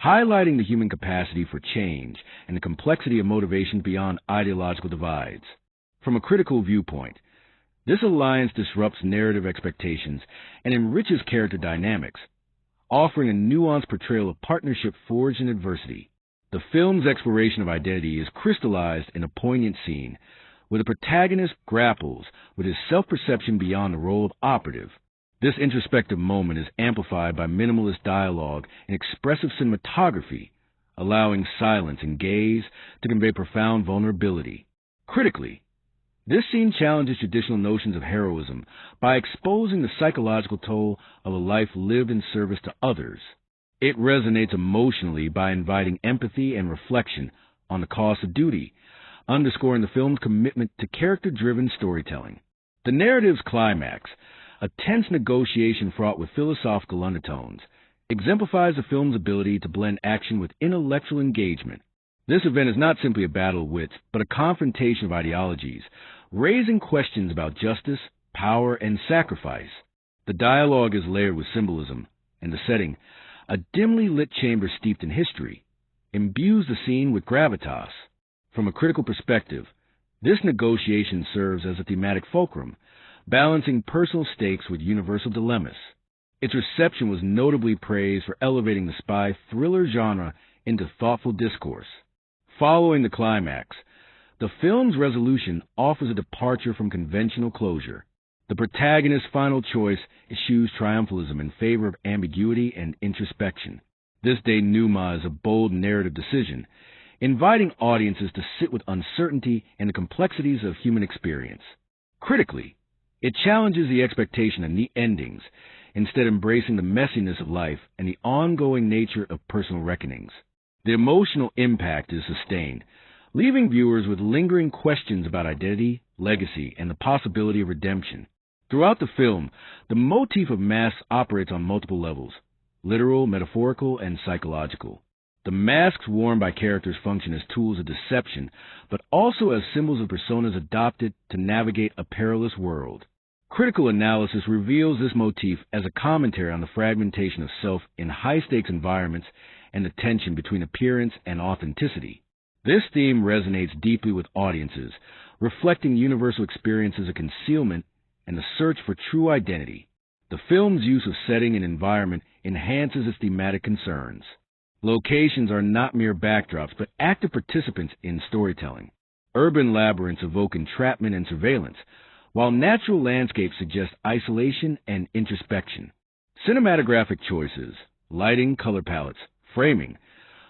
highlighting the human capacity for change and the complexity of motivations beyond ideological divides. From a critical viewpoint, this alliance disrupts narrative expectations and enriches character dynamics, offering a nuanced portrayal of partnership forged in adversity. The film's exploration of identity is crystallized in a poignant scene where the protagonist grapples with his self-perception beyond the role of operative. This introspective moment is amplified by minimalist dialogue and expressive cinematography, allowing silence and gaze to convey profound vulnerability. Critically, This scene challenges traditional notions of heroism by exposing the psychological toll of a life lived in service to others. It resonates emotionally by inviting empathy and reflection on the cost of duty, underscoring the film's commitment to character-driven storytelling. The narrative's climax, a tense negotiation fraught with philosophical undertones, exemplifies the film's ability to blend action with intellectual engagement. This event is not simply a battle of wits, but a confrontation of ideologies, raising questions about justice, power, and sacrifice. The dialogue is layered with symbolism, and the setting, a dimly lit chamber steeped in history, imbues the scene with gravitas. From a critical perspective, this negotiation serves as a thematic fulcrum, balancing personal stakes with universal dilemmas. Its reception was notably praised for elevating the spy thriller genre into thoughtful discourse. Following the climax, the film's resolution offers a departure from conventional closure. The protagonist's final choice eschews triumphalism in favor of ambiguity and introspection. This denouement is a bold narrative decision, inviting audiences to sit with uncertainty and the complexities of human experience. Critically, it challenges the expectation of neat endings, instead embracing the messiness of life and the ongoing nature of personal reckonings. The emotional impact is sustained, leaving viewers with lingering questions about identity, legacy, and the possibility of redemption. Throughout the film, the motif of masks operates on multiple levels: literal, metaphorical, and psychological. The masks worn by characters function as tools of deception, but also as symbols of personas adopted to navigate a perilous world. Critical analysis reveals this motif as a commentary on the fragmentation of self in high-stakes environments and the tension between appearance and authenticity. This theme resonates deeply with audiences, reflecting universal experiences of concealment and the search for true identity. The film's use of setting and environment enhances its thematic concerns. Locations are not mere backdrops, but active participants in storytelling. Urban labyrinths evoke entrapment and surveillance, while natural landscapes suggest isolation and introspection. Cinematographic choices, lighting, color palettes, framing,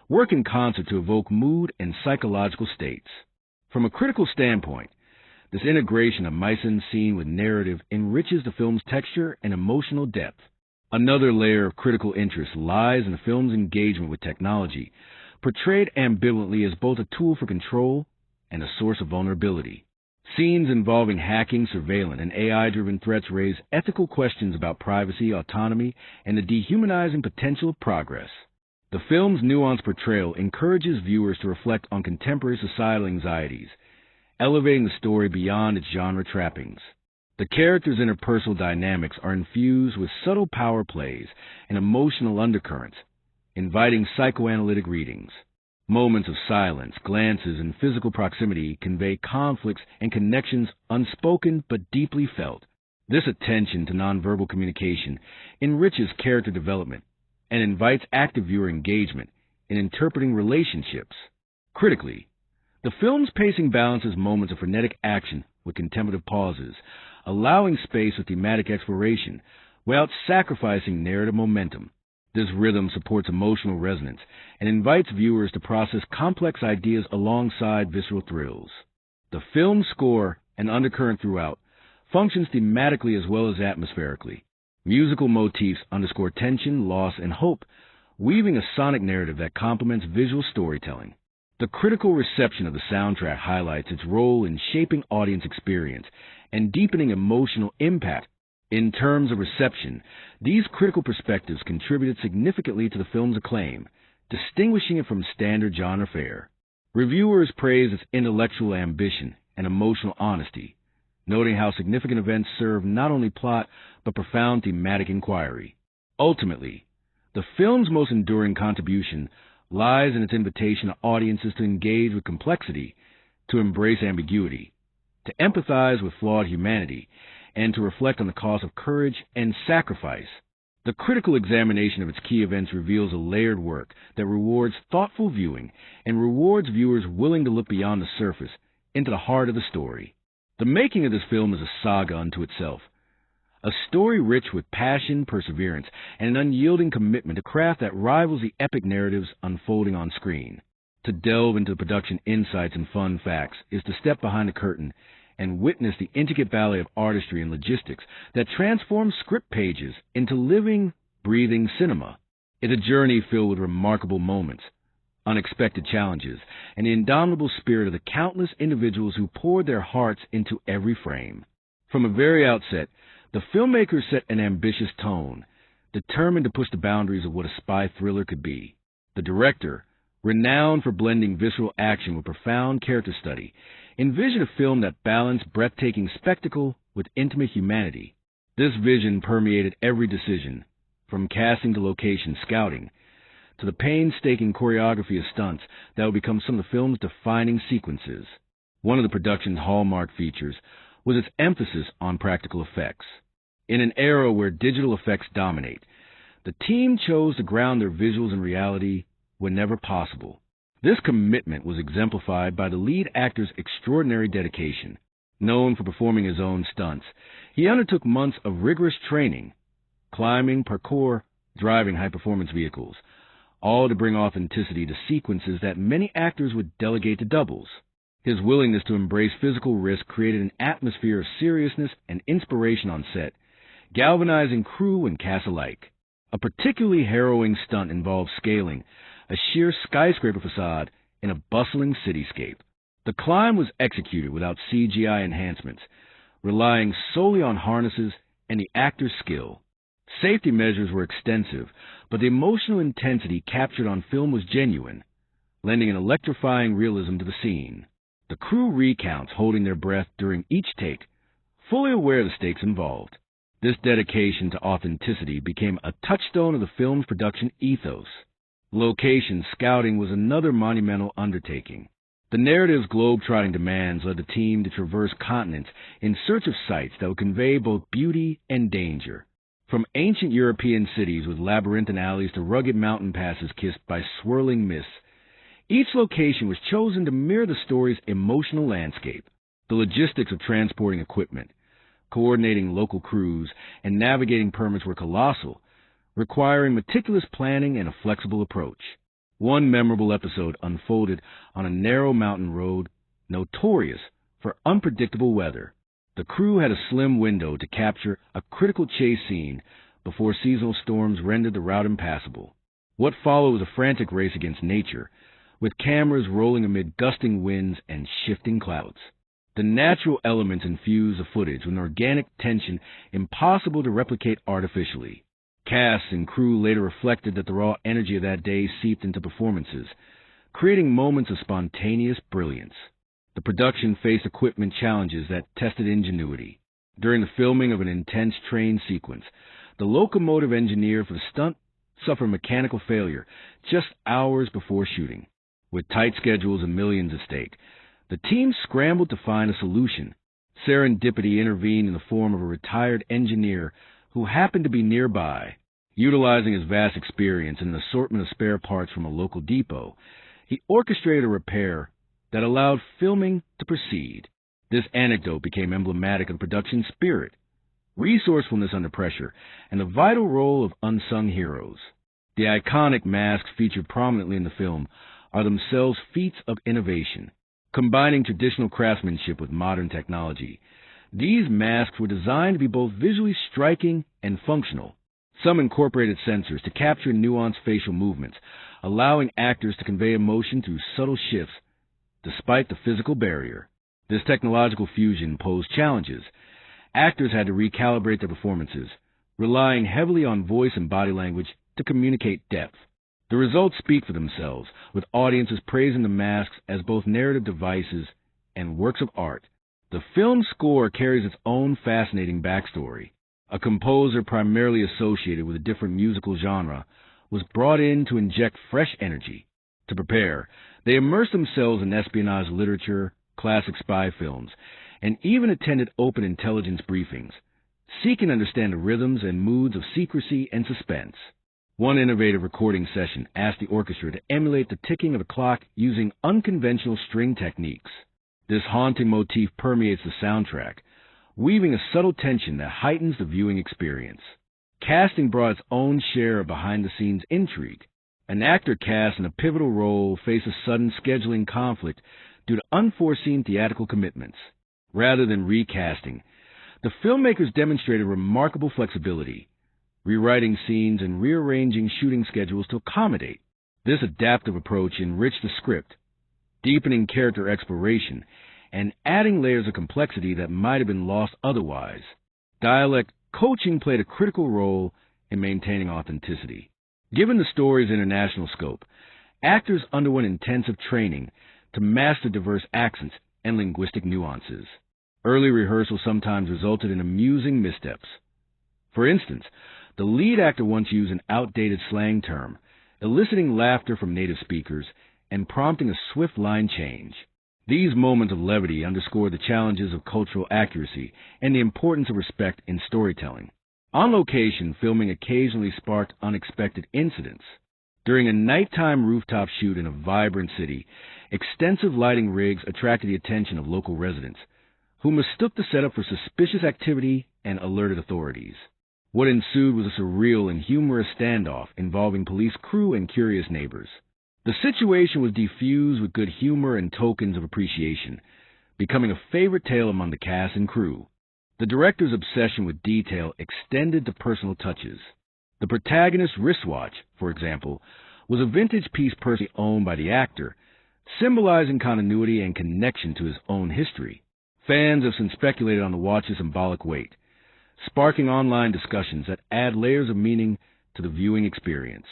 work in concert to evoke mood and psychological states. From a critical standpoint, this integration of mise-en-scene with narrative enriches the film's texture and emotional depth. Another layer of critical interest lies in the film's engagement with technology, portrayed ambivalently as both a tool for control and a source of vulnerability. Scenes involving hacking, surveillance, and AI-driven threats raise ethical questions about privacy, autonomy, and the dehumanizing potential of progress. The film's nuanced portrayal encourages viewers to reflect on contemporary societal anxieties, elevating the story beyond its genre trappings. The characters' interpersonal dynamics are infused with subtle power plays and emotional undercurrents, inviting psychoanalytic readings. Moments of silence, glances, and physical proximity convey conflicts and connections unspoken but deeply felt. This attention to nonverbal communication enriches character development and invites active viewer engagement in interpreting relationships. Critically, the film's pacing balances moments of frenetic action with contemplative pauses, allowing space for thematic exploration without sacrificing narrative momentum. This rhythm supports emotional resonance and invites viewers to process complex ideas alongside visceral thrills. The film's score, and undercurrent throughout, functions thematically as well as atmospherically. Musical motifs underscore tension, loss, and hope, weaving a sonic narrative that complements visual storytelling. The critical reception of the soundtrack highlights its role in shaping audience experience and deepening emotional impact. In terms of reception, these critical perspectives contributed significantly to the film's acclaim, distinguishing it from standard genre fare. Reviewers praised its intellectual ambition and emotional honesty, noting how significant events serve not only plot but profound thematic inquiry. Ultimately, the film's most enduring contribution lies in its invitation to audiences to engage with complexity, to embrace ambiguity, to empathize with flawed humanity, and to reflect on the cost of courage and sacrifice. The critical examination of its key events reveals a layered work that rewards thoughtful viewing and rewards viewers willing to look beyond the surface into the heart of the story. The making of this film is a saga unto itself, a story rich with passion, perseverance, and an unyielding commitment to craft that rivals the epic narratives unfolding on screen. To delve into the production insights and fun facts is to step behind the curtain and witness the intricate ballet of artistry and logistics that transforms script pages into living, breathing cinema. It's a journey filled with remarkable moments, unexpected challenges, and the indomitable spirit of the countless individuals who poured their hearts into every frame. From the very outset, the filmmakers set an ambitious tone, determined to push the boundaries of what a spy thriller could be. The director, renowned for blending visceral action with profound character study, envisioned a film that balanced breathtaking spectacle with intimate humanity. This vision permeated every decision, from casting to location scouting, to the painstaking choreography of stunts that would become some of the film's defining sequences. One of the production's hallmark features was its emphasis on practical effects. In an era where digital effects dominate, the team chose to ground their visuals in reality whenever possible. This commitment was exemplified by the lead actor's extraordinary dedication. Known for performing his own stunts, he undertook months of rigorous training, climbing, parkour, driving high-performance vehicles, all to bring authenticity to sequences that many actors would delegate to doubles. His willingness to embrace physical risk created an atmosphere of seriousness and inspiration on set, galvanizing crew and cast alike. A particularly harrowing stunt involved scaling a sheer skyscraper facade in a bustling cityscape. The climb was executed without CGI enhancements, relying solely on harnesses and the actor's skill. Safety measures were extensive, but the emotional intensity captured on film was genuine, lending an electrifying realism to the scene. The crew recounts holding their breath during each take, fully aware of the stakes involved. This dedication to authenticity became a touchstone of the film's production ethos. Location scouting was another monumental undertaking. The narrative's globe-trotting demands led the team to traverse continents in search of sites that would convey both beauty and danger. From ancient European cities with labyrinthine alleys to rugged mountain passes kissed by swirling mists, each location was chosen to mirror the story's emotional landscape. The logistics of transporting equipment, coordinating local crews, and navigating permits were colossal, requiring meticulous planning and a flexible approach. One memorable episode unfolded on a narrow mountain road notorious for unpredictable weather. The crew had a slim window to capture a critical chase scene before seasonal storms rendered the route impassable. What followed was a frantic race against nature, with cameras rolling amid gusting winds and shifting clouds. The natural elements infused the footage with an organic tension impossible to replicate artificially. Cast and crew later reflected that the raw energy of that day seeped into performances, creating moments of spontaneous brilliance. The production faced equipment challenges that tested ingenuity. During the filming of an intense train sequence, the locomotive engineer for the stunt suffered mechanical failure just hours before shooting. With tight schedules and millions at stake, the team scrambled to find a solution. Serendipity intervened in the form of a retired engineer who happened to be nearby. Utilizing his vast experience and an assortment of spare parts from a local depot, he orchestrated a repair that allowed filming to proceed. This anecdote became emblematic of the production spirit, resourcefulness under pressure, and the vital role of unsung heroes. The iconic masks featured prominently in the film are themselves feats of innovation, combining traditional craftsmanship with modern technology. These masks were designed to be both visually striking and functional. Some incorporated sensors to capture nuanced facial movements, allowing actors to convey emotion through subtle shifts despite the physical barrier. This technological fusion posed challenges. Actors had to recalibrate their performances, relying heavily on voice and body language to communicate depth. The results speak for themselves, with audiences praising the masks as both narrative devices and works of art. The film's score carries its own fascinating backstory. A composer primarily associated with a different musical genre was brought in to inject fresh energy. To prepare, they immersed themselves in espionage literature, classic spy films, and even attended open intelligence briefings, seeking to understand the rhythms and moods of secrecy and suspense. One innovative recording session asked the orchestra to emulate the ticking of a clock using unconventional string techniques. This haunting motif permeates the soundtrack, weaving a subtle tension that heightens the viewing experience. Casting brought its own share of behind-the-scenes intrigue. An actor cast in a pivotal role faced a sudden scheduling conflict due to unforeseen theatrical commitments. Rather than recasting, the filmmakers demonstrated remarkable flexibility, rewriting scenes and rearranging shooting schedules to accommodate. This adaptive approach enriched the script, deepening character exploration, and adding layers of complexity that might have been lost otherwise. Dialect coaching played a critical role in maintaining authenticity. Given the story's international scope, actors underwent intensive training to master diverse accents and linguistic nuances. Early rehearsal sometimes resulted in amusing missteps. For instance, the lead actor once used an outdated slang term, eliciting laughter from native speakers and prompting a swift line change. These moments of levity underscore the challenges of cultural accuracy and the importance of respect in storytelling. On location, filming occasionally sparked unexpected incidents. During a nighttime rooftop shoot in a vibrant city, extensive lighting rigs attracted the attention of local residents, who mistook the setup for suspicious activity and alerted authorities. What ensued was a surreal and humorous standoff involving police crew and curious neighbors. The situation was diffused with good humor and tokens of appreciation, becoming a favorite tale among the cast and crew. The director's obsession with detail extended to personal touches. The protagonist's wristwatch, for example, was a vintage piece personally owned by the actor, symbolizing continuity and connection to his own history. Fans have since speculated on the watch's symbolic weight, sparking online discussions that add layers of meaning to the viewing experience.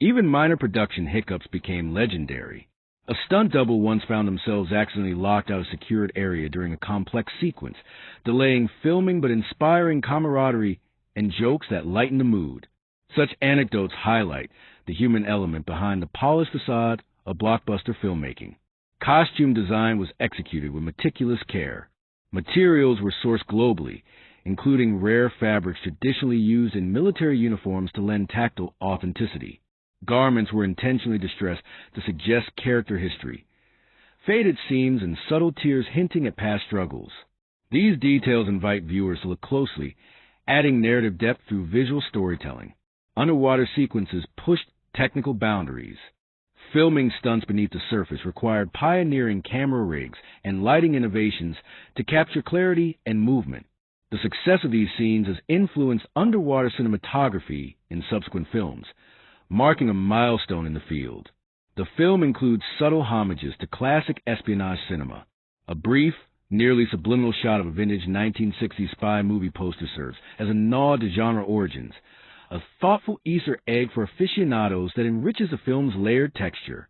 Even minor production hiccups became legendary. A stunt double once found themselves accidentally locked out of a secured area during a complex sequence, delaying filming but inspiring camaraderie and jokes that lighten the mood. Such anecdotes highlight the human element behind the polished facade of blockbuster filmmaking. Costume design was executed with meticulous care. Materials were sourced globally, including rare fabrics traditionally used in military uniforms to lend tactile authenticity. Garments were intentionally distressed to suggest character history, faded seams and subtle tears hinting at past struggles. These details invite viewers to look closely, adding narrative depth through visual storytelling. Underwater sequences pushed technical boundaries. Filming stunts beneath the surface required pioneering camera rigs and lighting innovations to capture clarity and movement. The success of these scenes has influenced underwater cinematography in subsequent films, marking a milestone in the field. The film includes subtle homages to classic espionage cinema. A brief, nearly subliminal shot of a vintage 1960s spy movie poster serves as a nod to genre origins, a thoughtful Easter egg for aficionados that enriches the film's layered texture.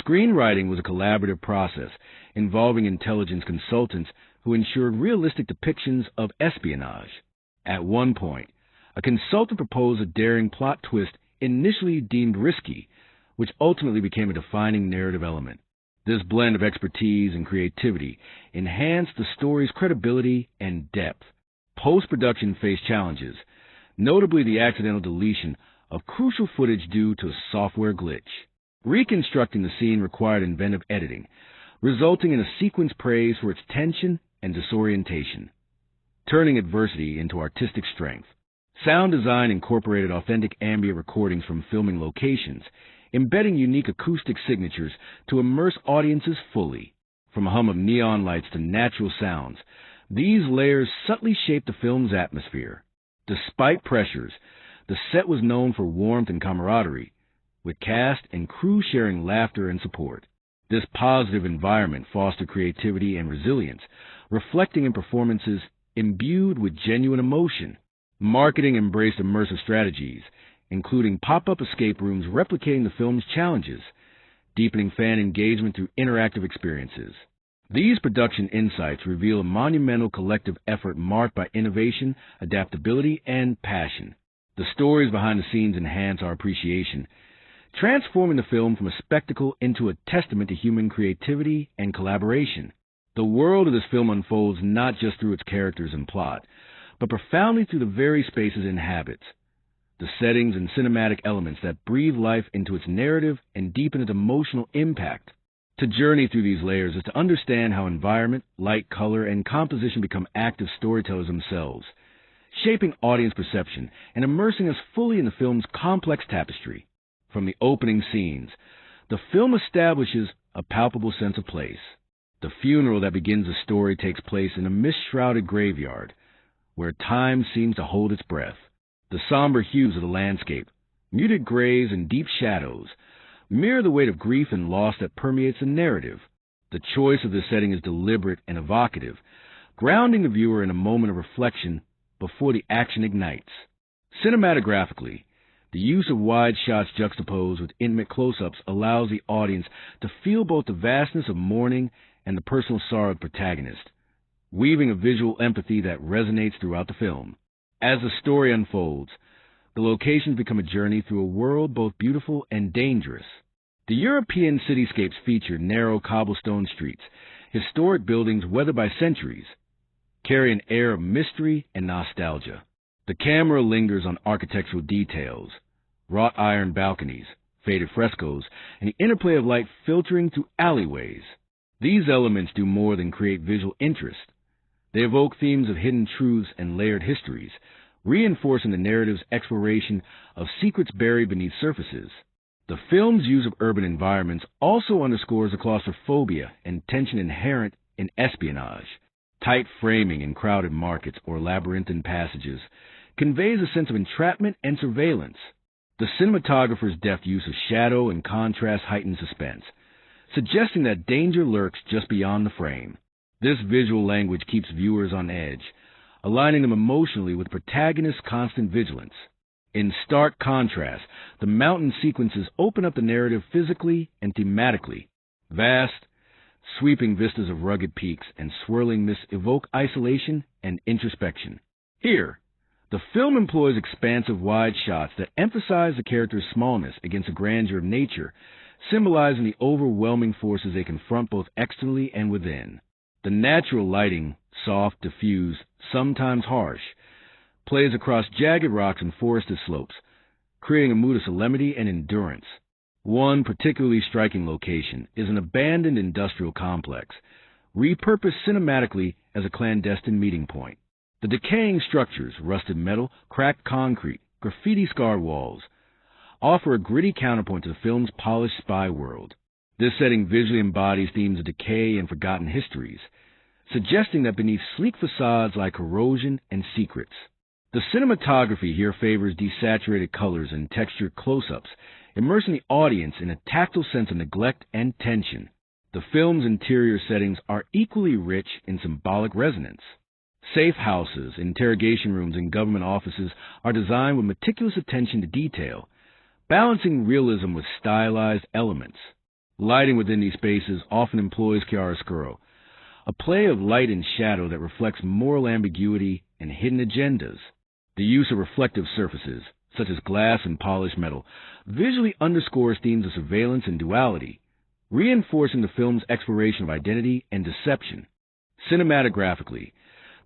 Screenwriting was a collaborative process involving intelligence consultants who ensured realistic depictions of espionage. At one point, a consultant proposed a daring plot twist initially deemed risky, which ultimately became a defining narrative element. This blend of expertise and creativity enhanced the story's credibility and depth. Post-production faced challenges, notably the accidental deletion of crucial footage due to a software glitch. Reconstructing the scene required inventive editing, resulting in a sequence praised for its tension and disorientation, turning adversity into artistic strength. Sound design incorporated authentic ambient recordings from filming locations, embedding unique acoustic signatures to immerse audiences fully. From a hum of neon lights to natural sounds, these layers subtly shaped the film's atmosphere. Despite pressures, the set was known for warmth and camaraderie, with cast and crew sharing laughter and support. This positive environment fostered creativity and resilience, reflecting in performances imbued with genuine emotion. Marketing embraced immersive strategies, including pop-up escape rooms replicating the film's challenges, deepening fan engagement through interactive experiences. These production insights reveal a monumental collective effort marked by innovation, adaptability, and passion. The stories behind the scenes enhance our appreciation, transforming the film from a spectacle into a testament to human creativity and collaboration. The world of this film unfolds not just through its characters and plot, but profoundly through the very spaces it inhabits, the settings and cinematic elements that breathe life into its narrative and deepen its emotional impact. To journey through these layers is to understand how environment, light, color, and composition become active storytellers themselves, shaping audience perception and immersing us fully in the film's complex tapestry. From the opening scenes, the film establishes a palpable sense of place. The funeral that begins the story takes place in a mist-shrouded graveyard, where time seems to hold its breath. The somber hues of the landscape, muted grays and deep shadows, mirror the weight of grief and loss that permeates the narrative. The choice of this setting is deliberate and evocative, grounding the viewer in a moment of reflection before the action ignites. Cinematographically, the use of wide shots juxtaposed with intimate close-ups allows the audience to feel both the vastness of mourning and the personal sorrow of the protagonist, weaving a visual empathy that resonates throughout the film. As the story unfolds, the locations become a journey through a world both beautiful and dangerous. The European cityscapes feature narrow cobblestone streets, historic buildings weathered by centuries, carry an air of mystery and nostalgia. The camera lingers on architectural details, wrought iron balconies, faded frescoes, and the interplay of light filtering through alleyways. These elements do more than create visual interest. They evoke themes of hidden truths and layered histories, reinforcing the narrative's exploration of secrets buried beneath surfaces. The film's use of urban environments also underscores the claustrophobia and tension inherent in espionage. Tight framing in crowded markets or labyrinthine passages conveys a sense of entrapment and surveillance. The cinematographer's deft use of shadow and contrast heightens suspense, suggesting that danger lurks just beyond the frame. This visual language keeps viewers on edge, aligning them emotionally with the protagonist's constant vigilance. In stark contrast, the mountain sequences open up the narrative physically and thematically. Vast, sweeping vistas of rugged peaks and swirling mists evoke isolation and introspection. Here, the film employs expansive wide shots that emphasize the character's smallness against the grandeur of nature, symbolizing the overwhelming forces they confront both externally and within. The natural lighting, soft, diffuse, sometimes harsh, plays across jagged rocks and forested slopes, creating a mood of solemnity and endurance. One particularly striking location is an abandoned industrial complex, repurposed cinematically as a clandestine meeting point. The decaying structures, rusted metal, cracked concrete, graffiti-scarred walls, offer a gritty counterpoint to the film's polished spy world. This setting visually embodies themes of decay and forgotten histories, suggesting that beneath sleek facades lie corrosion and secrets. The cinematography here favors desaturated colors and textured close-ups, immersing the audience in a tactile sense of neglect and tension. The film's interior settings are equally rich in symbolic resonance. Safe houses, interrogation rooms, and government offices are designed with meticulous attention to detail, balancing realism with stylized elements. Lighting within these spaces often employs chiaroscuro, a play of light and shadow that reflects moral ambiguity and hidden agendas. The use of reflective surfaces, such as glass and polished metal, visually underscores themes of surveillance and duality, reinforcing the film's exploration of identity and deception. Cinematographically,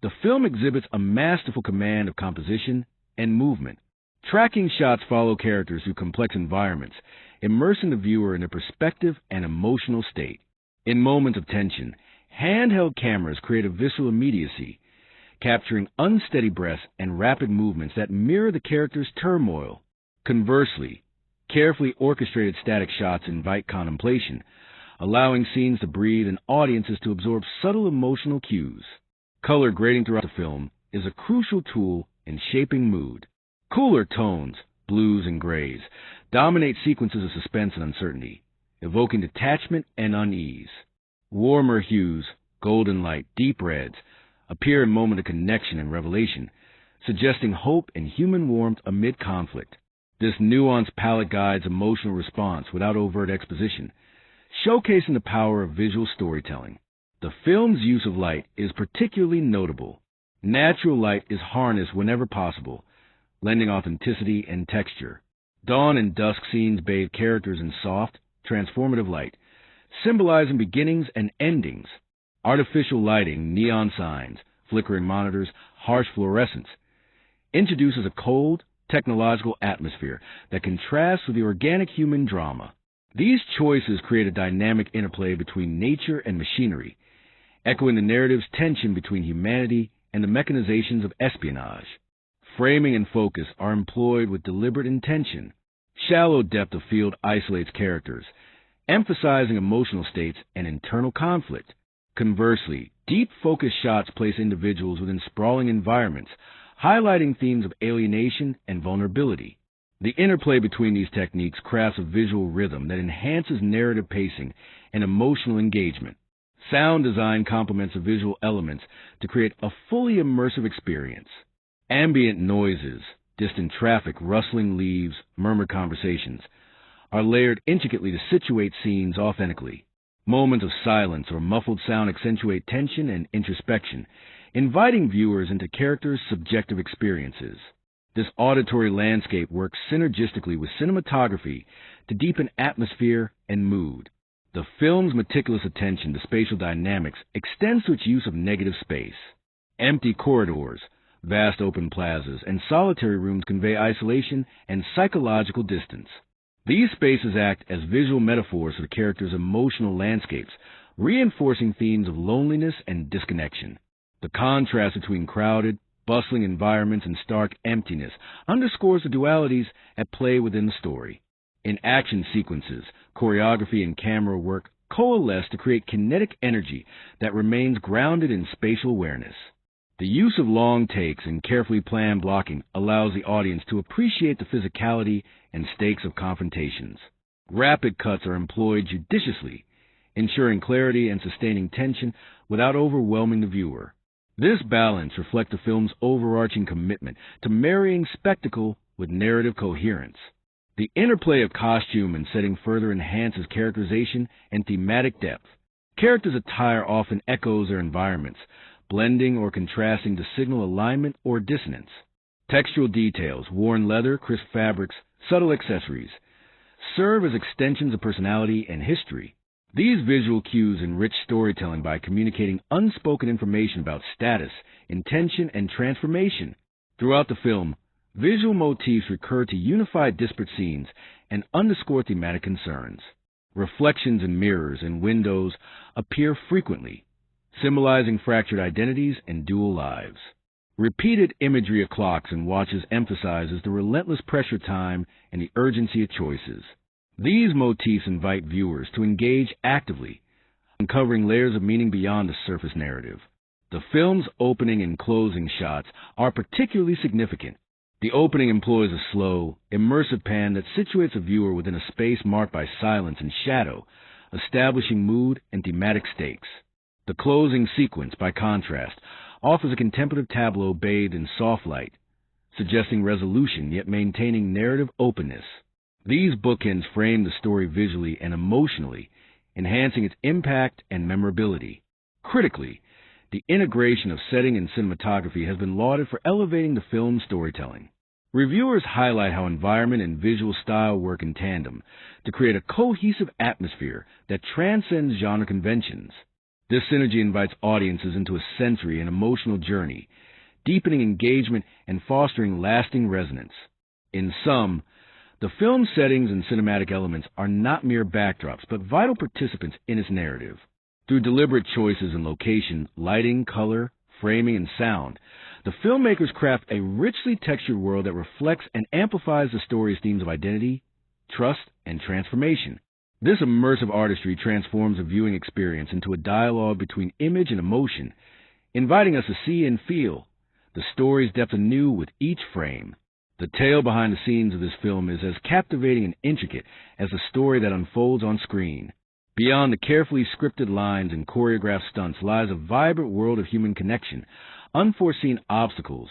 the film exhibits a masterful command of composition and movement. Tracking shots follow characters through complex environments, immersing the viewer in a perspective and emotional state. In moments of tension, handheld cameras create a visceral immediacy, capturing unsteady breaths and rapid movements that mirror the character's turmoil. Conversely, carefully orchestrated static shots invite contemplation, allowing scenes to breathe and audiences to absorb subtle emotional cues. Color grading throughout the film is a crucial tool in shaping mood. Cooler tones, blues and grays, dominate sequences of suspense and uncertainty, evoking detachment and unease. Warmer hues, golden light, deep reds, appear in moments of connection and revelation, suggesting hope and human warmth amid conflict. This nuanced palette guides emotional response without overt exposition, showcasing the power of visual storytelling. The film's use of light is particularly notable. Natural light is harnessed whenever possible, lending authenticity and texture. Dawn and dusk scenes bathe characters in soft, transformative light, symbolizing beginnings and endings. Artificial lighting, neon signs, flickering monitors, harsh fluorescence introduces a cold, technological atmosphere that contrasts with the organic human drama. These choices create a dynamic interplay between nature and machinery, echoing the narrative's tension between humanity and the mechanizations of espionage. Framing and focus are employed with deliberate intention. Shallow depth of field isolates characters, emphasizing emotional states and internal conflict. Conversely, deep focus shots place individuals within sprawling environments, highlighting themes of alienation and vulnerability. The interplay between these techniques crafts a visual rhythm that enhances narrative pacing and emotional engagement. Sound design complements the visual elements to create a fully immersive experience. Ambient noises, distant traffic, rustling leaves, murmured conversations, are layered intricately to situate scenes authentically. Moments of silence or muffled sound accentuate tension and introspection, inviting viewers into characters' subjective experiences. This auditory landscape works synergistically with cinematography to deepen atmosphere and mood. The film's meticulous attention to spatial dynamics extends to its use of negative space. Empty corridors, vast open plazas, and solitary rooms convey isolation and psychological distance. These spaces act as visual metaphors for the characters' emotional landscapes, reinforcing themes of loneliness and disconnection. The contrast between crowded, bustling environments and stark emptiness underscores the dualities at play within the story. In action sequences, choreography and camera work coalesce to create kinetic energy that remains grounded in spatial awareness. The use of long takes and carefully planned blocking allows the audience to appreciate the physicality and stakes of confrontations. Rapid cuts are employed judiciously, ensuring clarity and sustaining tension without overwhelming the viewer. This balance reflects the film's overarching commitment to marrying spectacle with narrative coherence. The interplay of costume and setting further enhances characterization and thematic depth. Characters' attire often echoes their environments, blending or contrasting to signal alignment or dissonance. Textural details, worn leather, crisp fabrics, subtle accessories, serve as extensions of personality and history. These visual cues enrich storytelling by communicating unspoken information about status, intention, and transformation. Throughout the film, visual motifs recur to unify disparate scenes and underscore thematic concerns. Reflections in mirrors and windows appear frequently, symbolizing fractured identities and dual lives. Repeated imagery of clocks and watches emphasizes the relentless pressure time and the urgency of choices. These motifs invite viewers to engage actively, uncovering layers of meaning beyond the surface narrative. The film's opening and closing shots are particularly significant. The opening employs a slow, immersive pan that situates a viewer within a space marked by silence and shadow, establishing mood and thematic stakes. The closing sequence, by contrast, offers a contemplative tableau bathed in soft light, suggesting resolution yet maintaining narrative openness. These bookends frame the story visually and emotionally, enhancing its impact and memorability. Critically, the integration of setting and cinematography has been lauded for elevating the film's storytelling. Reviewers highlight how environment and visual style work in tandem to create a cohesive atmosphere that transcends genre conventions. This synergy invites audiences into a sensory and emotional journey, deepening engagement and fostering lasting resonance. In sum, the film's settings and cinematic elements are not mere backdrops, but vital participants in its narrative. Through deliberate choices in location, lighting, color, framing, and sound, the filmmakers craft a richly textured world that reflects and amplifies the story's themes of identity, trust, and transformation. This immersive artistry transforms the viewing experience into a dialogue between image and emotion, inviting us to see and feel the story's depth anew with each frame. The tale behind the scenes of this film is as captivating and intricate as the story that unfolds on screen. Beyond the carefully scripted lines and choreographed stunts lies a vibrant world of human connection, unforeseen obstacles,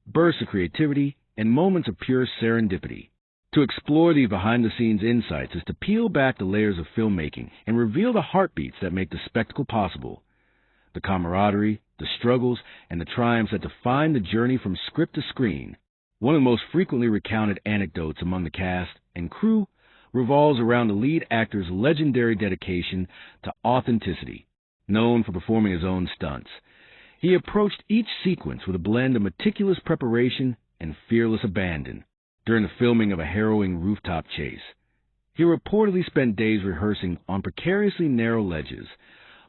bursts of creativity, and moments of pure serendipity. To explore these behind-the-scenes insights is to peel back the layers of filmmaking and reveal the heartbeats that make the spectacle possible. The camaraderie, the struggles, and the triumphs that define the journey from script to screen. One of the most frequently recounted anecdotes among the cast and crew revolves around the lead actor's legendary dedication to authenticity. Known for performing his own stunts, he approached each sequence with a blend of meticulous preparation and fearless abandon. During the filming of a harrowing rooftop chase, he reportedly spent days rehearsing on precariously narrow ledges,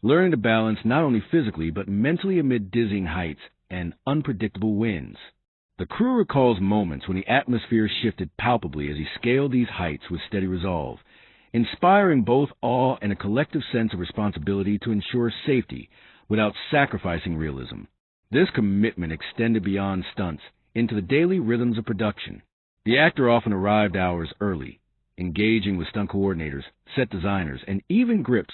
learning to balance not only physically but mentally amid dizzying heights and unpredictable winds. The crew recalls moments when the atmosphere shifted palpably as he scaled these heights with steady resolve, inspiring both awe and a collective sense of responsibility to ensure safety without sacrificing realism. This commitment extended beyond stunts into the daily rhythms of production. The actor often arrived hours early, engaging with stunt coordinators, set designers, and even grips,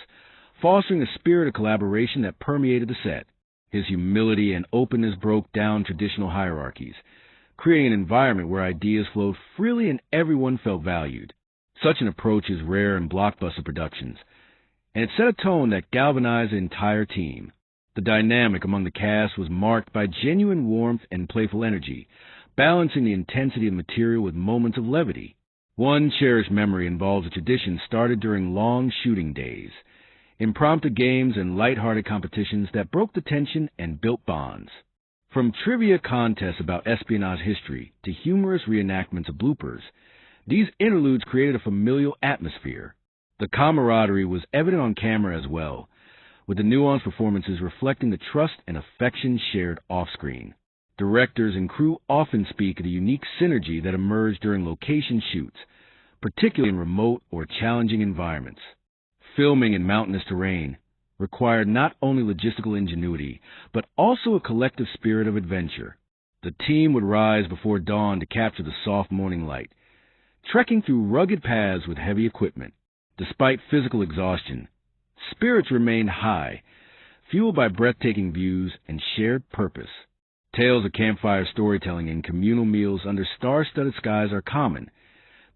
fostering a spirit of collaboration that permeated the set. His humility and openness broke down traditional hierarchies, creating an environment where ideas flowed freely and everyone felt valued. Such an approach is rare in blockbuster productions, and it set a tone that galvanized the entire team. The dynamic among the cast was marked by genuine warmth and playful energy, balancing the intensity of material with moments of levity. One cherished memory involves a tradition started during long shooting days, impromptu games and lighthearted competitions that broke the tension and built bonds. From trivia contests about espionage history to humorous reenactments of bloopers, these interludes created a familial atmosphere. The camaraderie was evident on camera as well, with the nuanced performances reflecting the trust and affection shared off-screen. Directors and crew often speak of the unique synergy that emerged during location shoots, particularly in remote or challenging environments. Filming in mountainous terrain required not only logistical ingenuity, but also a collective spirit of adventure. The team would rise before dawn to capture the soft morning light, trekking through rugged paths with heavy equipment. Despite physical exhaustion, spirits remained high, fueled by breathtaking views and shared purpose. Tales of campfire storytelling and communal meals under star-studded skies are common,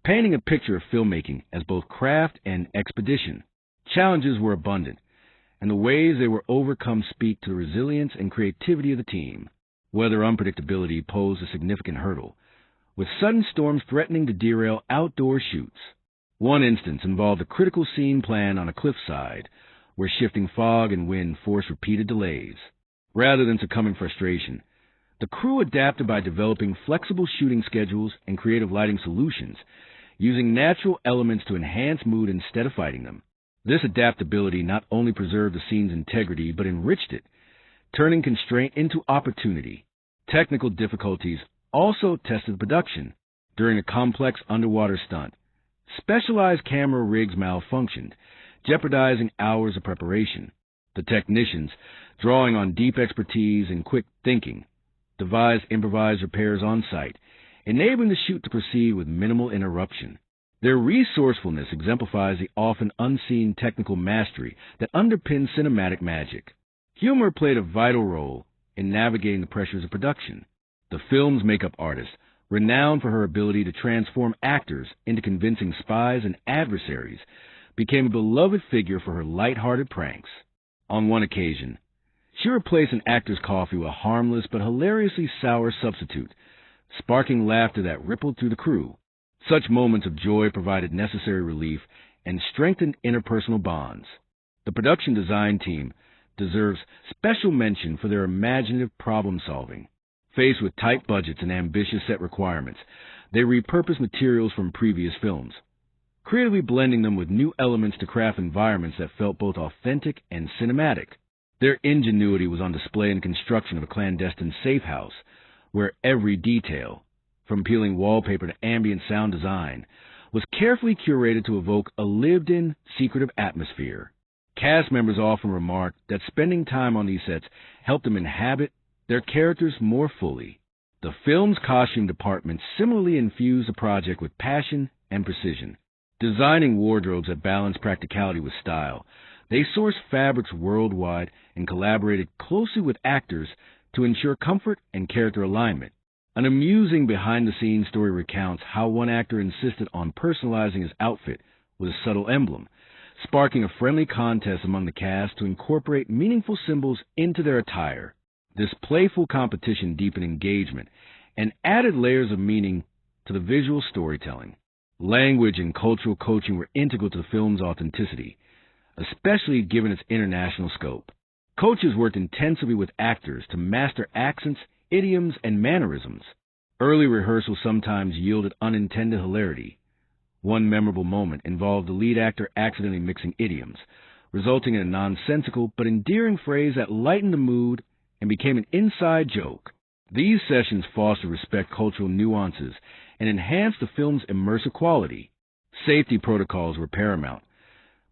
painting a picture of filmmaking as both craft and expedition. Challenges were abundant, and the ways they were overcome speak to the resilience and creativity of the team. Weather unpredictability posed a significant hurdle, with sudden storms threatening to derail outdoor shoots. One instance involved a critical scene plan on a cliffside, where shifting fog and wind forced repeated delays. Rather than succumbing to frustration, the crew adapted by developing flexible shooting schedules and creative lighting solutions, using natural elements to enhance mood instead of fighting them. This adaptability not only preserved the scene's integrity, but enriched it, turning constraint into opportunity. Technical difficulties also tested the production. During a complex underwater stunt, specialized camera rigs malfunctioned, jeopardizing hours of preparation. The technicians, drawing on deep expertise and quick thinking, devised improvised repairs on site, enabling the shoot to proceed with minimal interruption. Their resourcefulness exemplifies the often unseen technical mastery that underpins cinematic magic. Humor played a vital role in navigating the pressures of production. The film's makeup artist, renowned for her ability to transform actors into convincing spies and adversaries, became a beloved figure for her light-hearted pranks. On one occasion, she replaced an actor's coffee with a harmless but hilariously sour substitute, sparking laughter that rippled through the crew. Such moments of joy provided necessary relief and strengthened interpersonal bonds. The production design team deserves special mention for their imaginative problem-solving. Faced with tight budgets and ambitious set requirements, they repurposed materials from previous films, creatively blending them with new elements to craft environments that felt both authentic and cinematic. Their ingenuity was on display in the construction of a clandestine safe house, where every detail, from peeling wallpaper to ambient sound design, was carefully curated to evoke a lived-in, secretive atmosphere. Cast members often remarked that spending time on these sets helped them inhabit their characters more fully. The film's costume department similarly infused the project with passion and precision. Designing wardrobes that balanced practicality with style, they sourced fabrics worldwide and collaborated closely with actors to ensure comfort and character alignment. An amusing behind-the-scenes story recounts how one actor insisted on personalizing his outfit with a subtle emblem, sparking a friendly contest among the cast to incorporate meaningful symbols into their attire. This playful competition deepened engagement and added layers of meaning to the visual storytelling. Language and cultural coaching were integral to the film's authenticity, especially given its international scope. Coaches worked intensively with actors to master accents, idioms, and mannerisms. Early rehearsals sometimes yielded unintended hilarity. One memorable moment involved the lead actor accidentally mixing idioms, resulting in a nonsensical but endearing phrase that lightened the mood and became an inside joke. These sessions fostered respect cultural nuances and enhanced the film's immersive quality. Safety protocols were paramount,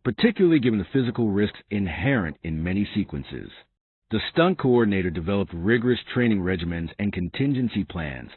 particularly given the physical risks inherent in many sequences. The stunt coordinator developed rigorous training regimens and contingency plans,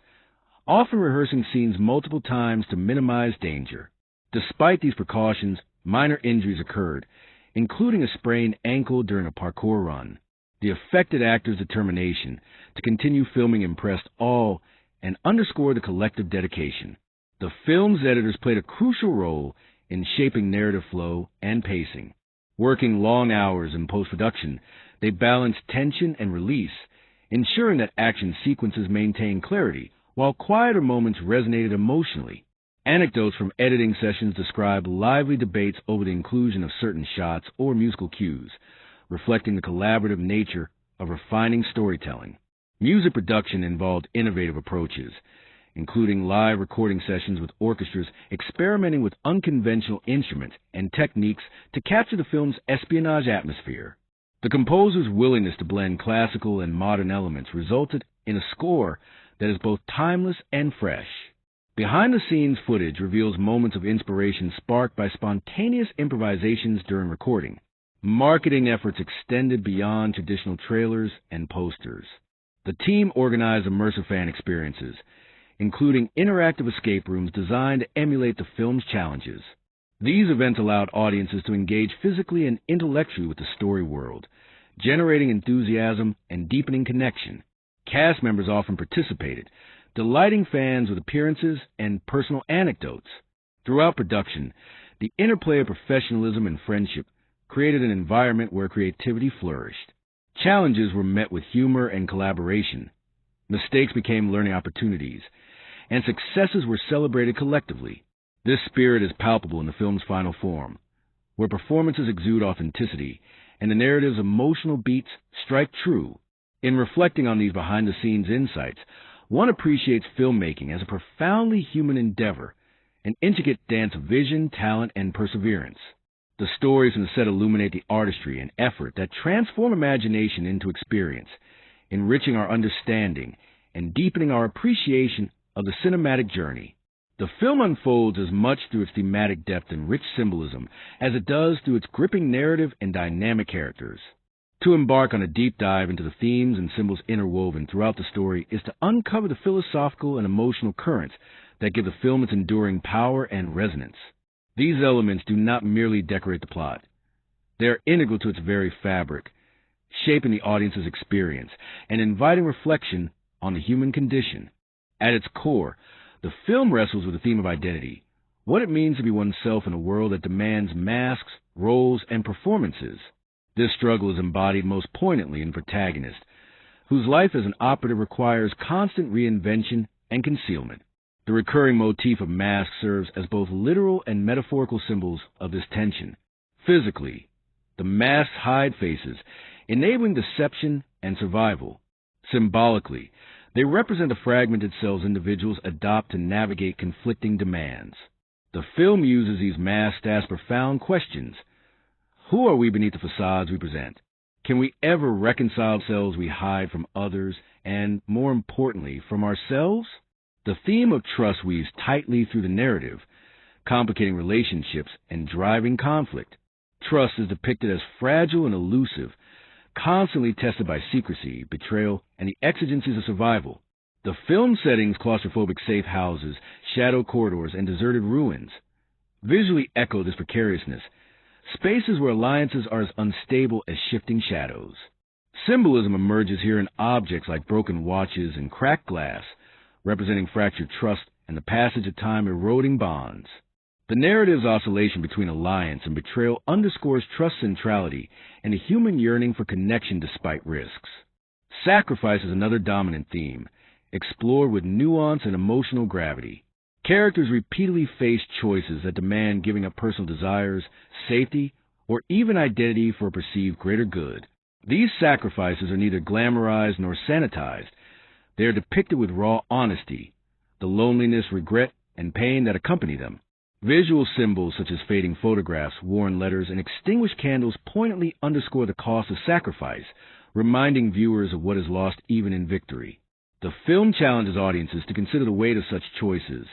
often rehearsing scenes multiple times to minimize danger. Despite these precautions, minor injuries occurred, including a sprained ankle during a parkour run. The affected actor's determination to continue filming impressed all and underscored the collective dedication. The film's editors played a crucial role in shaping narrative flow and pacing. Working long hours in post-production, they balanced tension and release, ensuring that action sequences maintained clarity, while quieter moments resonated emotionally. Anecdotes from editing sessions describe lively debates over the inclusion of certain shots or musical cues, reflecting the collaborative nature of refining storytelling. Music production involved innovative approaches, including live recording sessions with orchestras experimenting with unconventional instruments and techniques to capture the film's espionage atmosphere. The composer's willingness to blend classical and modern elements resulted in a score that is both timeless and fresh. Behind-the-scenes footage reveals moments of inspiration sparked by spontaneous improvisations during recording. Marketing efforts extended beyond traditional trailers and posters. The team organized immersive fan experiences, including interactive escape rooms designed to emulate the film's challenges. These events allowed audiences to engage physically and intellectually with the story world, generating enthusiasm and deepening connection. Cast members often participated, delighting fans with appearances and personal anecdotes. Throughout production, the interplay of professionalism and friendship created an environment where creativity flourished. Challenges were met with humor and collaboration. Mistakes became learning opportunities, and successes were celebrated collectively. This spirit is palpable in the film's final form, where performances exude authenticity and the narrative's emotional beats strike true. In reflecting on these behind-the-scenes insights, one appreciates filmmaking as a profoundly human endeavor, an intricate dance of vision, talent, and perseverance. The stories in the set illuminate the artistry and effort that transform imagination into experience, enriching our understanding and deepening our appreciation of the cinematic journey. The film unfolds as much through its thematic depth and rich symbolism as it does through its gripping narrative and dynamic characters. To embark on a deep dive into the themes and symbols interwoven throughout the story is to uncover the philosophical and emotional currents that give the film its enduring power and resonance. These elements do not merely decorate the plot. They are integral to its very fabric, shaping the audience's experience and inviting reflection on the human condition. At its core, the film wrestles with the theme of identity, what it means to be oneself in a world that demands masks, roles, and performances. This struggle is embodied most poignantly in the protagonist, whose life as an operative requires constant reinvention and concealment. The recurring motif of masks serves as both literal and metaphorical symbols of this tension. Physically, the masks hide faces, enabling deception and survival. Symbolically, they represent the fragmented cells individuals adopt to navigate conflicting demands. The film uses these masks to ask profound questions. Who are we beneath the facades we present? Can we ever reconcile selves we hide from others and, more importantly, from ourselves? The theme of trust weaves tightly through the narrative, complicating relationships and driving conflict. Trust is depicted as fragile and elusive, constantly tested by secrecy, betrayal, and the exigencies of survival. The film settings claustrophobic safe houses, shadow corridors, and deserted ruins visually echo this precariousness, spaces where alliances are as unstable as shifting shadows. Symbolism emerges here in objects like broken watches and cracked glass, representing fractured trust and the passage of time eroding bonds. The narrative's oscillation between alliance and betrayal underscores trust centrality and a human yearning for connection despite risks. Sacrifice is another dominant theme, explored with nuance and emotional gravity. Characters repeatedly face choices that demand giving up personal desires, safety, or even identity for a perceived greater good. These sacrifices are neither glamorized nor sanitized. They are depicted with raw honesty, the loneliness, regret, and pain that accompany them. Visual symbols such as fading photographs, worn letters, and extinguished candles poignantly underscore the cost of sacrifice, reminding viewers of what is lost even in victory. The film challenges audiences to consider the weight of such choices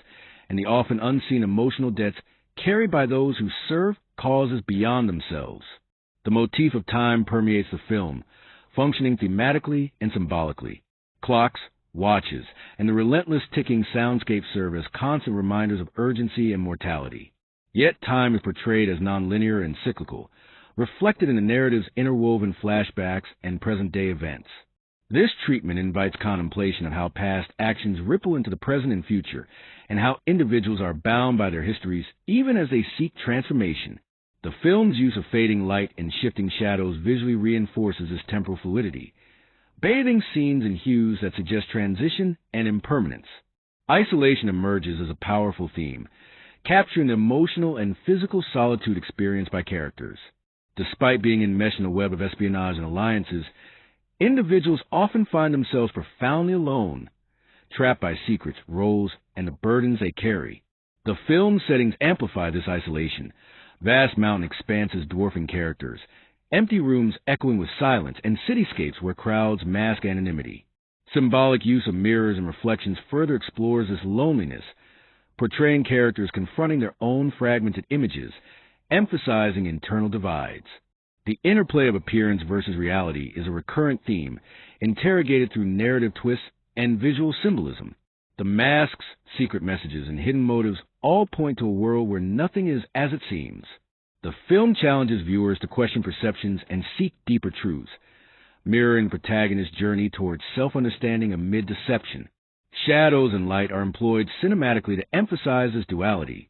and the often unseen emotional debts carried by those who serve causes beyond themselves. The motif of time permeates the film, functioning thematically and symbolically. Clocks, watches, and the relentless ticking soundscape serve as constant reminders of urgency and mortality. Yet time is portrayed as nonlinear and cyclical, reflected in the narrative's interwoven flashbacks and present-day events. This treatment invites contemplation of how past actions ripple into the present and future, and how individuals are bound by their histories even as they seek transformation. The film's use of fading light and shifting shadows visually reinforces this temporal fluidity, bathing scenes in hues that suggest transition and impermanence. Isolation emerges as a powerful theme, capturing the emotional and physical solitude experienced by characters. Despite being enmeshed in a web of espionage and alliances, individuals often find themselves profoundly alone, trapped by secrets, roles, and the burdens they carry. The film's settings amplify this isolation: vast mountain expanses dwarfing characters, empty rooms echoing with silence, and cityscapes where crowds mask anonymity. Symbolic use of mirrors and reflections further explores this loneliness, portraying characters confronting their own fragmented images, emphasizing internal divides. The interplay of appearance versus reality is a recurrent theme, interrogated through narrative twists and visual symbolism. The masks, secret messages, and hidden motives all point to a world where nothing is as it seems. The film challenges viewers to question perceptions and seek deeper truths, mirroring the protagonist's journey towards self-understanding amid deception. Shadows and light are employed cinematically to emphasize this duality,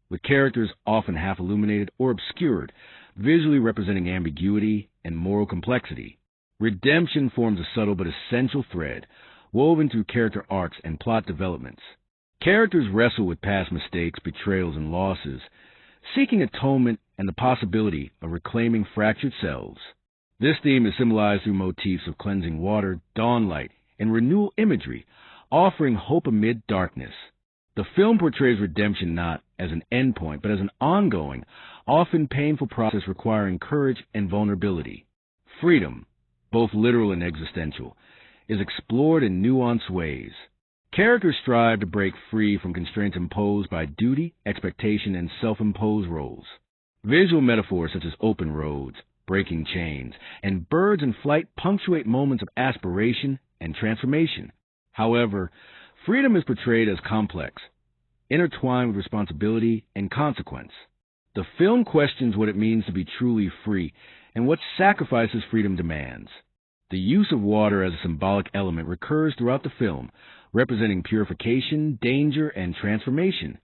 with characters often half illuminated or obscured, visually representing ambiguity and moral complexity. Redemption forms a subtle but essential thread, woven through character arcs and plot developments. Characters wrestle with past mistakes, betrayals, and losses, seeking atonement and the possibility of reclaiming fractured selves. This theme is symbolized through motifs of cleansing water, dawn light, and renewal imagery, offering hope amid darkness. The film portrays redemption not as an endpoint, but as an ongoing, often painful process requiring courage and vulnerability. Freedom, both literal and existential, is explored in nuanced ways. Characters strive to break free from constraints imposed by duty, expectation, and self-imposed roles. Visual metaphors such as open roads, breaking chains, and birds in flight punctuate moments of aspiration and transformation. However, freedom is portrayed as complex, intertwined with responsibility and consequence. The film questions what it means to be truly free and what sacrifices freedom demands. The use of water as a symbolic element recurs throughout the film, representing purification, danger, and transformation.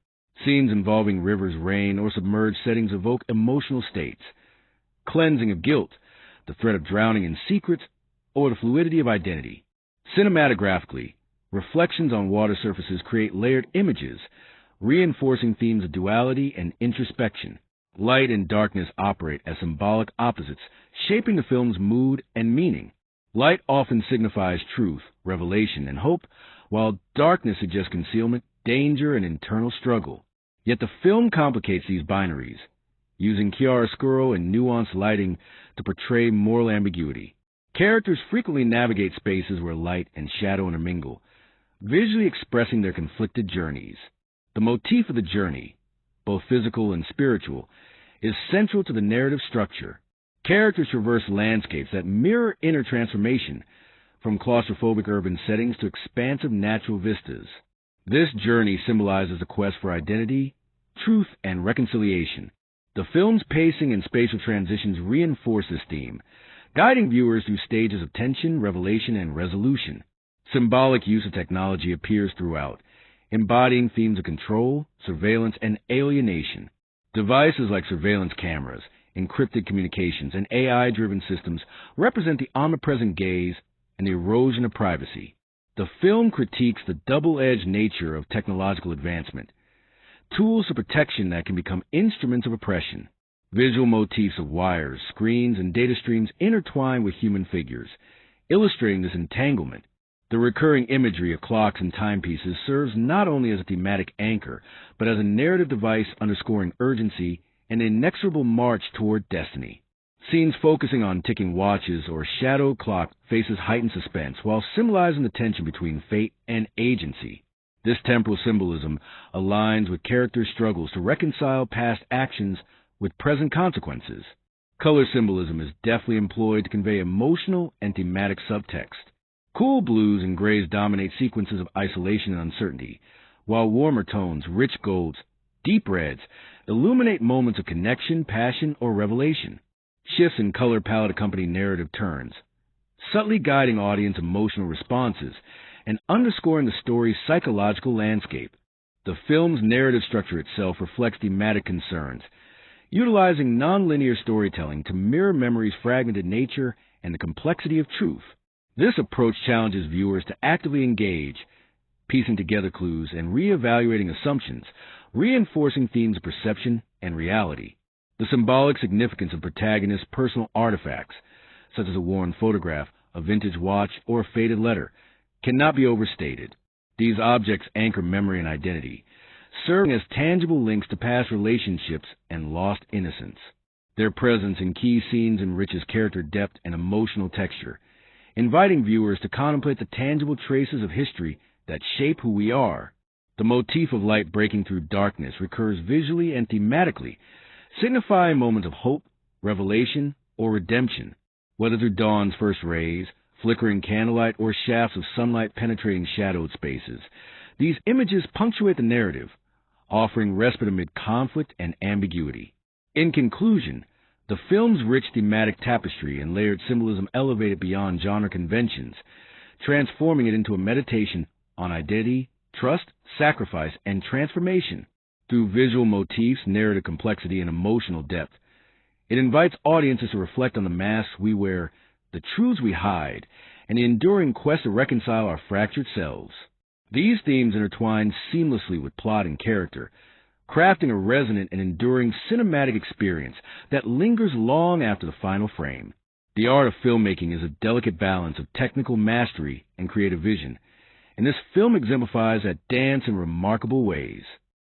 Scenes involving rivers, rain, or submerged settings evoke emotional states: cleansing of guilt, the threat of drowning in secrets, or the fluidity of identity. Cinematographically, reflections on water surfaces create layered images, reinforcing themes of duality and introspection. Light and darkness operate as symbolic opposites, shaping the film's mood and meaning. Light often signifies truth, revelation, and hope, while darkness suggests concealment, danger, and internal struggle. Yet the film complicates these binaries, using chiaroscuro and nuanced lighting to portray moral ambiguity. Characters frequently navigate spaces where light and shadow intermingle, visually expressing their conflicted journeys. The motif of the journey, both physical and spiritual, is central to the narrative structure. Characters traverse landscapes that mirror inner transformation, from claustrophobic urban settings to expansive natural vistas. This journey symbolizes a quest for identity, truth, and reconciliation. The film's pacing and spatial transitions reinforce this theme, guiding viewers through stages of tension, revelation, and resolution. Symbolic use of technology appears throughout, embodying themes of control, surveillance, and alienation. Devices like surveillance cameras, encrypted communications, and AI-driven systems represent the omnipresent gaze and the erosion of privacy. The film critiques the double-edged nature of technological advancement, tools of protection that can become instruments of oppression. Visual motifs of wires, screens, and data streams intertwine with human figures, illustrating this entanglement. The recurring imagery of clocks and timepieces serves not only as a thematic anchor, but as a narrative device underscoring urgency and an inexorable march toward destiny. Scenes focusing on ticking watches or shadow clock faces heightened suspense while symbolizing the tension between fate and agency. This temporal symbolism aligns with characters' struggles to reconcile past actions with present consequences. Color symbolism is deftly employed to convey emotional and thematic subtext. Cool blues and grays dominate sequences of isolation and uncertainty, while warmer tones, rich golds, deep reds, illuminate moments of connection, passion, or revelation. Shifts in color palette accompany narrative turns, subtly guiding audience emotional responses and underscoring the story's psychological landscape. The film's narrative structure itself reflects thematic concerns, utilizing nonlinear storytelling to mirror memory's fragmented nature and the complexity of truth. This approach challenges viewers to actively engage, piecing together clues and reevaluating assumptions, reinforcing themes of perception and reality. The symbolic significance of protagonists' personal artifacts, such as a worn photograph, a vintage watch, or a faded letter, cannot be overstated. These objects anchor memory and identity, serving as tangible links to past relationships and lost innocence. Their presence in key scenes enriches character depth and emotional texture, inviting viewers to contemplate the tangible traces of history that shape who we are. The motif of light breaking through darkness recurs visually and thematically, signifying moments of hope, revelation, or redemption. Whether through dawn's first rays, flickering candlelight, or shafts of sunlight penetrating shadowed spaces, these images punctuate the narrative, offering respite amid conflict and ambiguity. In conclusion, the film's rich thematic tapestry and layered symbolism elevate it beyond genre conventions, transforming it into a meditation on identity, trust, sacrifice, and transformation. Through visual motifs, narrative complexity, and emotional depth, it invites audiences to reflect on the masks we wear, the truths we hide, and the enduring quest to reconcile our fractured selves. These themes intertwine seamlessly with plot and character, crafting a resonant and enduring cinematic experience that lingers long after the final frame. The art of filmmaking is a delicate balance of technical mastery and creative vision, and this film exemplifies that dance in remarkable ways.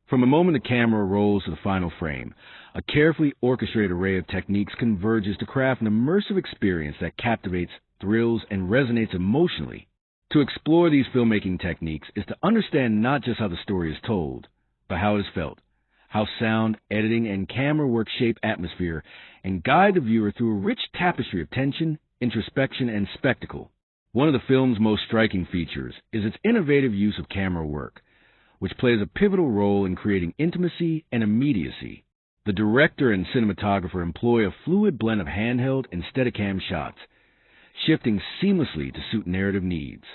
From the moment the camera rolls to the final frame, a carefully orchestrated array of techniques converges to craft an immersive experience that captivates, thrills, and resonates emotionally. To explore these filmmaking techniques is to understand not just how the story is told, but how it is felt, how sound, editing, and camera work shape atmosphere and guide the viewer through a rich tapestry of tension, introspection, and spectacle. One of the film's most striking features is its innovative use of camera work, which plays a pivotal role in creating intimacy and immediacy. The director and cinematographer employ a fluid blend of handheld and Steadicam shots, shifting seamlessly to suit narrative needs.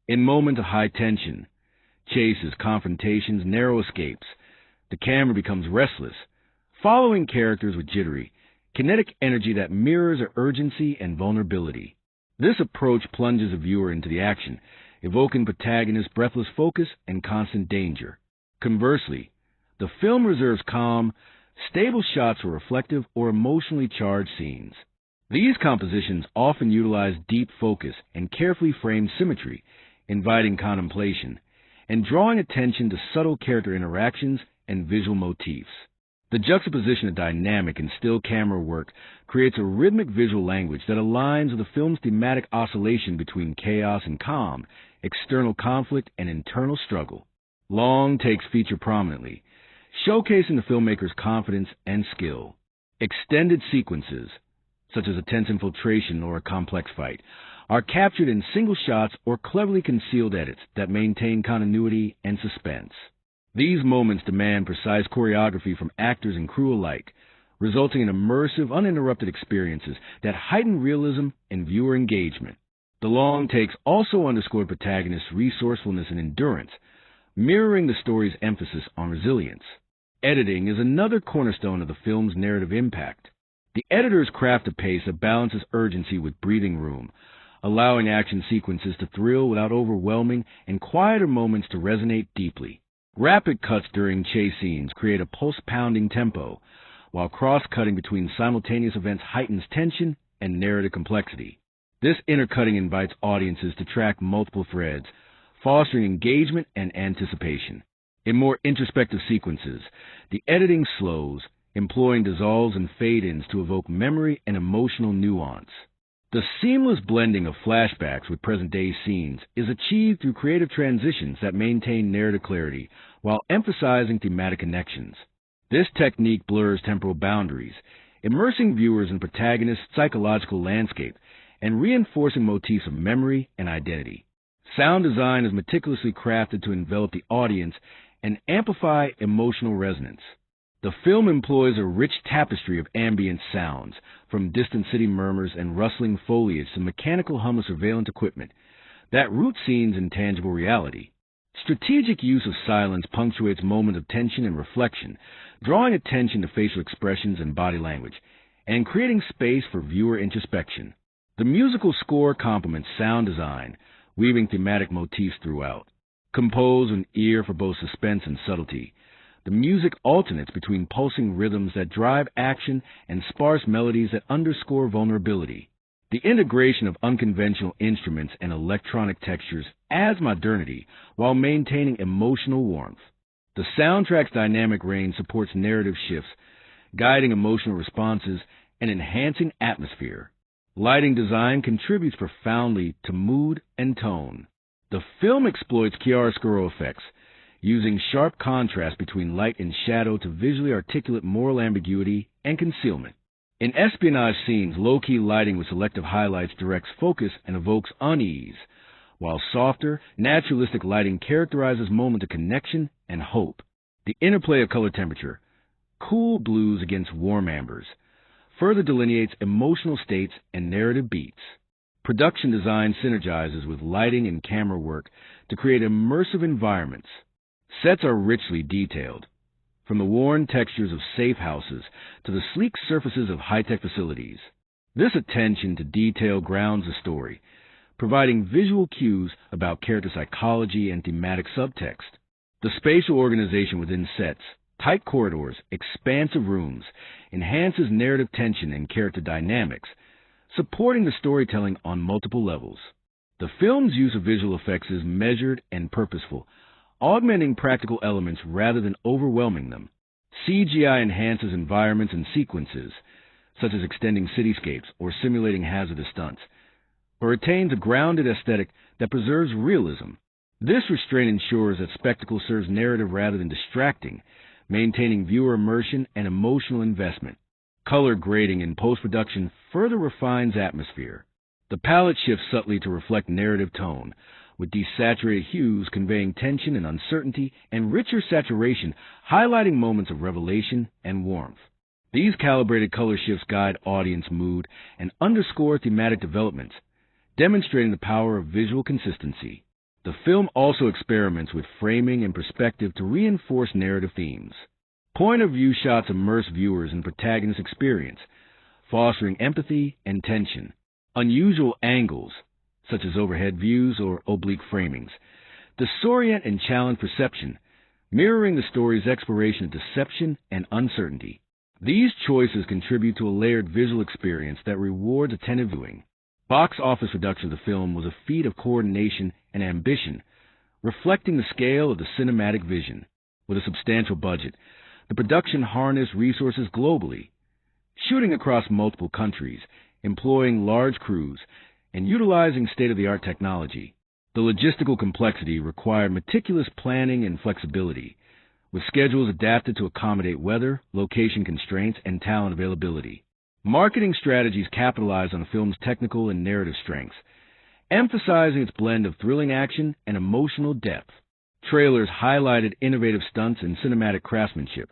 In moments of high tension, chases, confrontations, narrow escapes, the camera becomes restless, following characters with jittery, kinetic energy that mirrors their urgency and vulnerability. This approach plunges the viewer into the action, evoking protagonists' breathless focus and constant danger. Conversely, the film reserves calm, stable shots for reflective or emotionally charged scenes. These compositions often utilize deep focus and carefully framed symmetry, inviting contemplation and drawing attention to subtle character interactions and visual motifs. The juxtaposition of dynamic and still camera work creates a rhythmic visual language that aligns with the film's thematic oscillation between chaos and calm, external conflict and internal struggle. Long takes feature prominently, showcasing the filmmaker's confidence and skill. Extended sequences, such as a tense infiltration or a complex fight, are captured in single shots or cleverly concealed edits that maintain continuity and suspense. These moments demand precise choreography from actors and crew alike, resulting in immersive, uninterrupted experiences that heighten realism and viewer engagement. The long takes also underscore protagonists' resourcefulness and endurance, mirroring the story's emphasis on resilience. Editing is another cornerstone of the film's narrative impact. The editors craft a pace that balances urgency with breathing room, allowing action sequences to thrill without overwhelming and quieter moments to resonate deeply. Rapid cuts during chase scenes create a pulse-pounding tempo, while cross-cutting between simultaneous events heightens tension and narrative complexity. This intercutting invites audiences to track multiple threads, fostering engagement and anticipation. In more introspective sequences, the editing slows, employing dissolves and fade-ins to evoke memory and emotional nuance. The seamless blending of flashbacks with present-day scenes is achieved through creative transitions that maintain narrative clarity while emphasizing thematic connections. This technique blurs temporal boundaries, immersing viewers in protagonist's psychological landscape and reinforcing motifs of memory and identity. Sound design is meticulously crafted to envelop the audience and amplify emotional resonance. The film employs a rich tapestry of ambient sounds, from distant city murmurs and rustling foliage to mechanical hum of surveillance equipment, that root scenes in tangible reality. Strategic use of silence punctuates moments of tension and reflection, drawing attention to facial expressions and body language, and creating space for viewer introspection. The musical score complements sound design, weaving thematic motifs throughout. Composed with ear for both suspense and subtlety, the music alternates between pulsing rhythms that drive action and sparse melodies that underscore vulnerability. The integration of unconventional instruments and electronic textures adds modernity while maintaining emotional warmth. The soundtrack's dynamic range supports narrative shifts, guiding emotional responses and enhancing atmosphere. Lighting design contributes profoundly to mood and tone. The film exploits chiaroscuro effects, using sharp contrast between light and shadow to visually articulate moral ambiguity and concealment. In espionage scenes, low-key lighting with selective highlights directs focus and evokes unease, while softer, naturalistic lighting characterizes moments of connection and hope. The interplay of color temperature, cool blues against warm ambers, further delineates emotional states and narrative beats. Production design synergizes with lighting and camera work to create immersive environments. Sets are richly detailed, from the worn textures of safe houses to the sleek surfaces of high-tech facilities. This attention to detail grounds the story, providing visual cues about character psychology and thematic subtext. The spatial organization within sets, tight corridors, expansive rooms, enhances narrative tension and character dynamics, supporting the storytelling on multiple levels. The film's use of visual effects is measured and purposeful, augmenting practical elements rather than overwhelming them. CGI enhances environments and sequences, such as extending cityscapes or simulating hazardous stunts, but retains a grounded aesthetic that preserves realism. This restraint ensures that spectacle serves narrative rather than distracting, maintaining viewer immersion and emotional investment. Color grading in post-production further refines atmosphere. The palette shifts subtly to reflect narrative tone, with desaturated hues conveying tension and uncertainty, and richer saturation highlighting moments of revelation and warmth. These calibrated color shifts guide audience mood and underscore thematic developments, demonstrating the power of visual consistency. The film also experiments with framing and perspective to reinforce narrative themes. Point-of-view shots immerse viewers in protagonist experience, fostering empathy and tension. Unusual angles, such as overhead views or oblique framings, disorient and challenge perception, mirroring the story's exploration of deception and uncertainty. These choices contribute to a layered visual experience that rewards attentive viewing. Box office production of the film was a feat of coordination and ambition, reflecting the scale of the cinematic vision. With a substantial budget, the production harnessed resources globally, shooting across multiple countries, employing large crews, and utilizing state-of-the-art technology. The logistical complexity required meticulous planning and flexibility, with schedules adapted to accommodate weather, location constraints, and talent availability. Marketing strategies capitalized on the film's technical and narrative strengths, emphasizing its blend of thrilling action and emotional depth. Trailers highlighted innovative stunts and cinematic craftsmanship,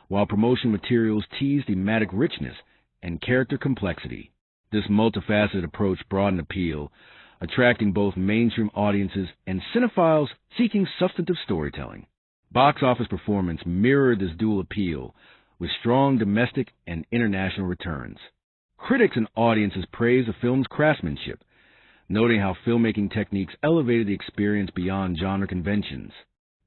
while promotion materials teased thematic richness and character complexity. This multifaceted approach broadened appeal, attracting both mainstream audiences and cinephiles seeking substantive storytelling. Box office performance mirrored this dual appeal, with strong domestic and international returns. Critics and audiences praised the film's craftsmanship, noting how filmmaking techniques elevated the experience beyond genre conventions.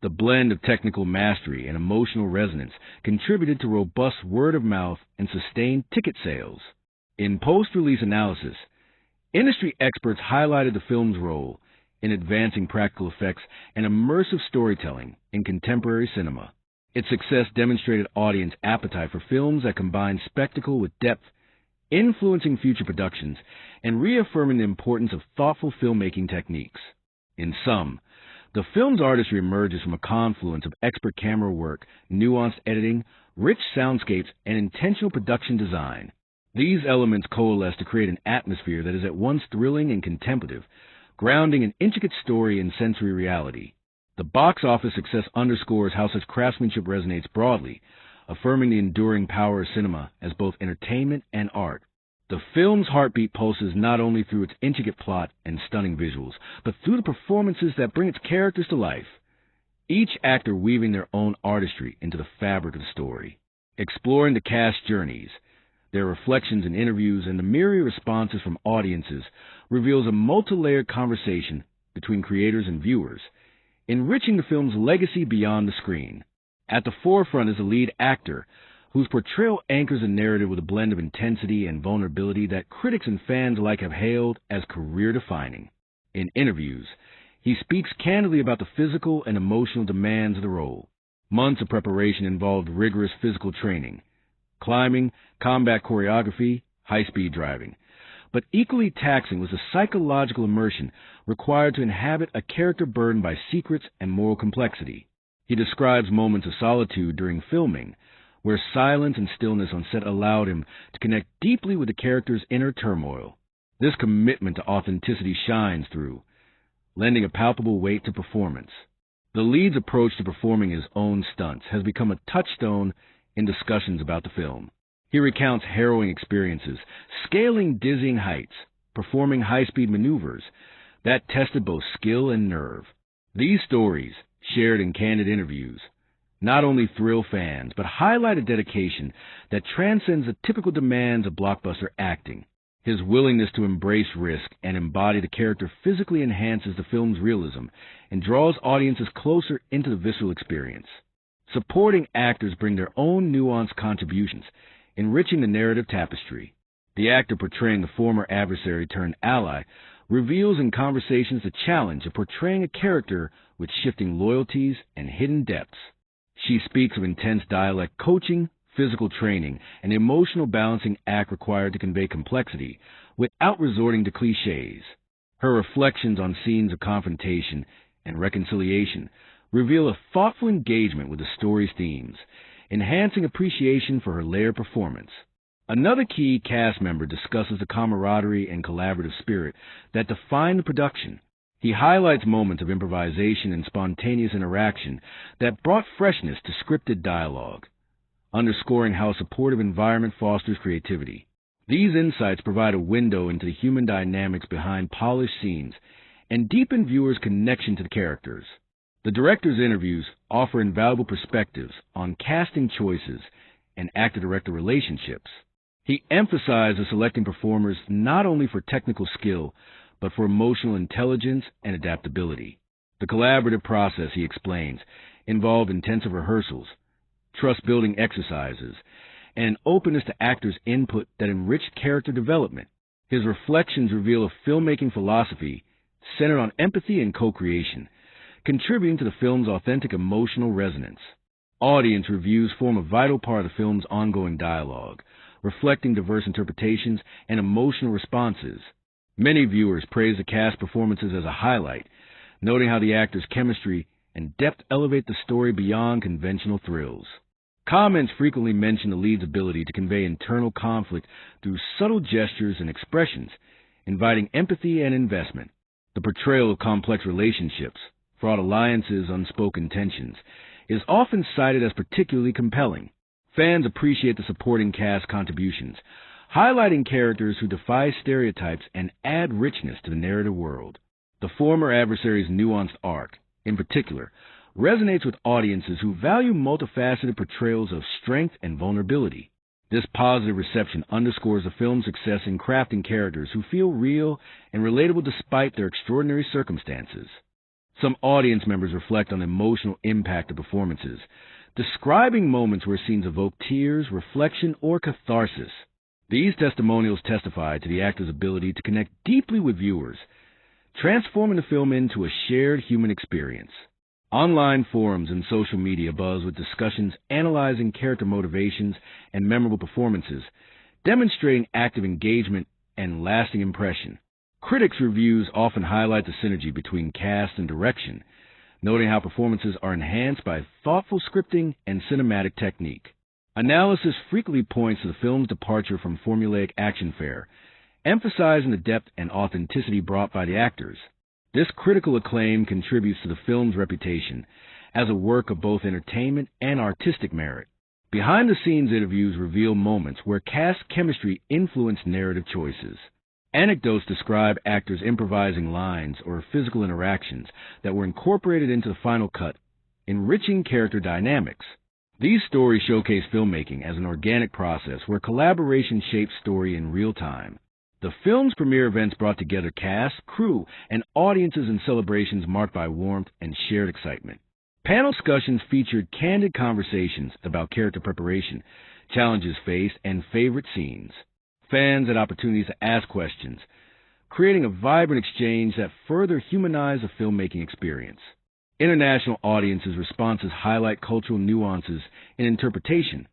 The blend of technical mastery and emotional resonance contributed to robust word-of-mouth and sustained ticket sales. In post-release analysis, industry experts highlighted the film's role in advancing practical effects and immersive storytelling in contemporary cinema. Its success demonstrated audience appetite for films that combine spectacle with depth influencing future productions and reaffirming the importance of thoughtful filmmaking techniques. In sum, the film's artistry emerges from a confluence of expert camera work, nuanced editing, rich soundscapes, and intentional production design. These elements coalesce to create an atmosphere that is at once thrilling and contemplative, grounding an intricate story in sensory reality. The box office success underscores how such craftsmanship resonates broadly, affirming the enduring power of cinema as both entertainment and art. The film's heartbeat pulses not only through its intricate plot and stunning visuals, but through the performances that bring its characters to life, each actor weaving their own artistry into the fabric of the story. Exploring the cast's journeys, their reflections in interviews, and the myriad responses from audiences reveals a multi-layered conversation between creators and viewers, enriching the film's legacy beyond the screen. At the forefront is the lead actor, whose portrayal anchors a narrative with a blend of intensity and vulnerability that critics and fans alike have hailed as career-defining. In interviews, he speaks candidly about the physical and emotional demands of the role. Months of preparation involved rigorous physical training, climbing, combat choreography, high-speed driving. But equally taxing was the psychological immersion required to inhabit a character burdened by secrets and moral complexity. He describes moments of solitude during filming, where silence and stillness on set allowed him to connect deeply with the character's inner turmoil. This commitment to authenticity shines through, lending a palpable weight to performance. The lead's approach to performing his own stunts has become a touchstone in discussions about the film. He recounts harrowing experiences, scaling dizzying heights, performing high-speed maneuvers that tested both skill and nerve. These stories, shared in candid interviews, not only thrill fans, but highlight a dedication that transcends the typical demands of blockbuster acting. His willingness to embrace risk and embody the character physically enhances the film's realism and draws audiences closer into the visceral experience. Supporting actors bring their own nuanced contributions, enriching the narrative tapestry. The actor portraying the former adversary turned ally reveals in conversations the challenge of portraying a character with shifting loyalties and hidden depths. She speaks of intense dialect coaching, physical training, and the emotional balancing act required to convey complexity without resorting to cliches. Her reflections on scenes of confrontation and reconciliation reveal a thoughtful engagement with the story's themes, enhancing appreciation for her layered performance. Another key cast member discusses the camaraderie and collaborative spirit that define the production. He highlights moments of improvisation and spontaneous interaction that brought freshness to scripted dialogue, underscoring how a supportive environment fosters creativity. These insights provide a window into the human dynamics behind polished scenes and deepen viewers' connection to the characters. The director's interviews offer invaluable perspectives on casting choices and actor-director relationships. He emphasizes selecting performers not only for technical skill, but for emotional intelligence and adaptability. The collaborative process, he explains, involved intensive rehearsals, trust-building exercises, and an openness to actors' input that enriched character development. His reflections reveal a filmmaking philosophy centered on empathy and co-creation, contributing to the film's authentic emotional resonance. Audience reviews form a vital part of the film's ongoing dialogue, reflecting diverse interpretations and emotional responses. Many viewers praise the cast performances as a highlight, noting how the actors' chemistry and depth elevate the story beyond conventional thrills. Comments frequently mention the lead's ability to convey internal conflict through subtle gestures and expressions, inviting empathy and investment. The portrayal of complex relationships, fraught alliances, unspoken tensions, is often cited as particularly compelling. Fans appreciate the supporting cast contributions, highlighting characters who defy stereotypes and add richness to the narrative world. The former adversary's nuanced arc, in particular, resonates with audiences who value multifaceted portrayals of strength and vulnerability. This positive reception underscores the film's success in crafting characters who feel real and relatable despite their extraordinary circumstances. Some audience members reflect on the emotional impact of performances, describing moments where scenes evoke tears, reflection, or catharsis. These testimonials testify to the actor's ability to connect deeply with viewers, transforming the film into a shared human experience. Online forums and social media buzz with discussions analyzing character motivations and memorable performances, demonstrating active engagement and lasting impression. Critics' reviews often highlight the synergy between cast and direction, noting how performances are enhanced by thoughtful scripting and cinematic technique. Analysis frequently points to the film's departure from formulaic action fare, emphasizing the depth and authenticity brought by the actors. This critical acclaim contributes to the film's reputation as a work of both entertainment and artistic merit. Behind-the-scenes interviews reveal moments where cast chemistry influenced narrative choices. Anecdotes describe actors improvising lines or physical interactions that were incorporated into the final cut, enriching character dynamics. These stories showcase filmmaking as an organic process where collaboration shapes story in real time. The film's premiere events brought together cast, crew, and audiences in celebrations marked by warmth and shared excitement. Panel discussions featured candid conversations about character preparation, challenges faced, and favorite scenes. Fans had opportunities to ask questions, creating a vibrant exchange that further humanized the filmmaking experience. International audiences' responses highlight cultural nuances in interpretation,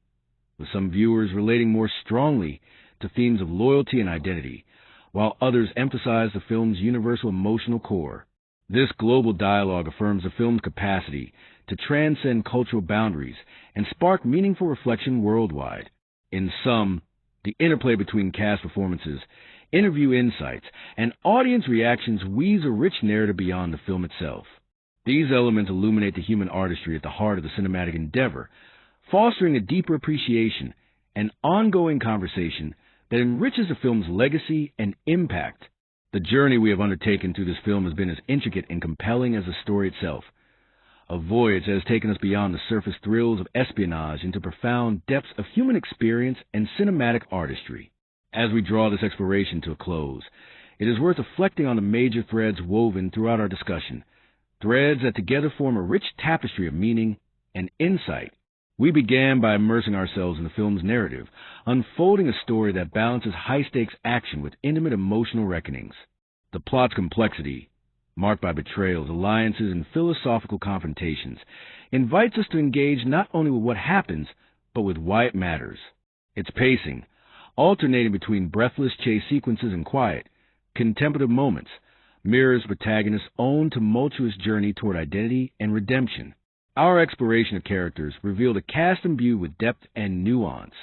with some viewers relating more strongly to themes of loyalty and identity, while others emphasize the film's universal emotional core. This global dialogue affirms the film's capacity to transcend cultural boundaries and spark meaningful reflection worldwide. In sum, the interplay between cast performances, interview insights, and audience reactions weaves a rich narrative beyond the film itself. These elements illuminate the human artistry at the heart of the cinematic endeavor, fostering a deeper appreciation and ongoing conversation that enriches the film's legacy and impact. The journey we have undertaken through this film has been as intricate and compelling as the story itself, a voyage that has taken us beyond the surface thrills of espionage into profound depths of human experience and cinematic artistry. As we draw this exploration to a close, it is worth reflecting on the major threads woven throughout our discussion, threads that together form a rich tapestry of meaning and insight. We began by immersing ourselves in the film's narrative, unfolding a story that balances high-stakes action with intimate emotional reckonings. The plot's complexity, marked by betrayals, alliances, and philosophical confrontations, invites us to engage not only with what happens, but with why it matters. Its pacing, alternating between breathless chase sequences and quiet, contemplative moments, mirrors the protagonist's own tumultuous journey toward identity and redemption. Our exploration of characters revealed a cast imbued with depth and nuance.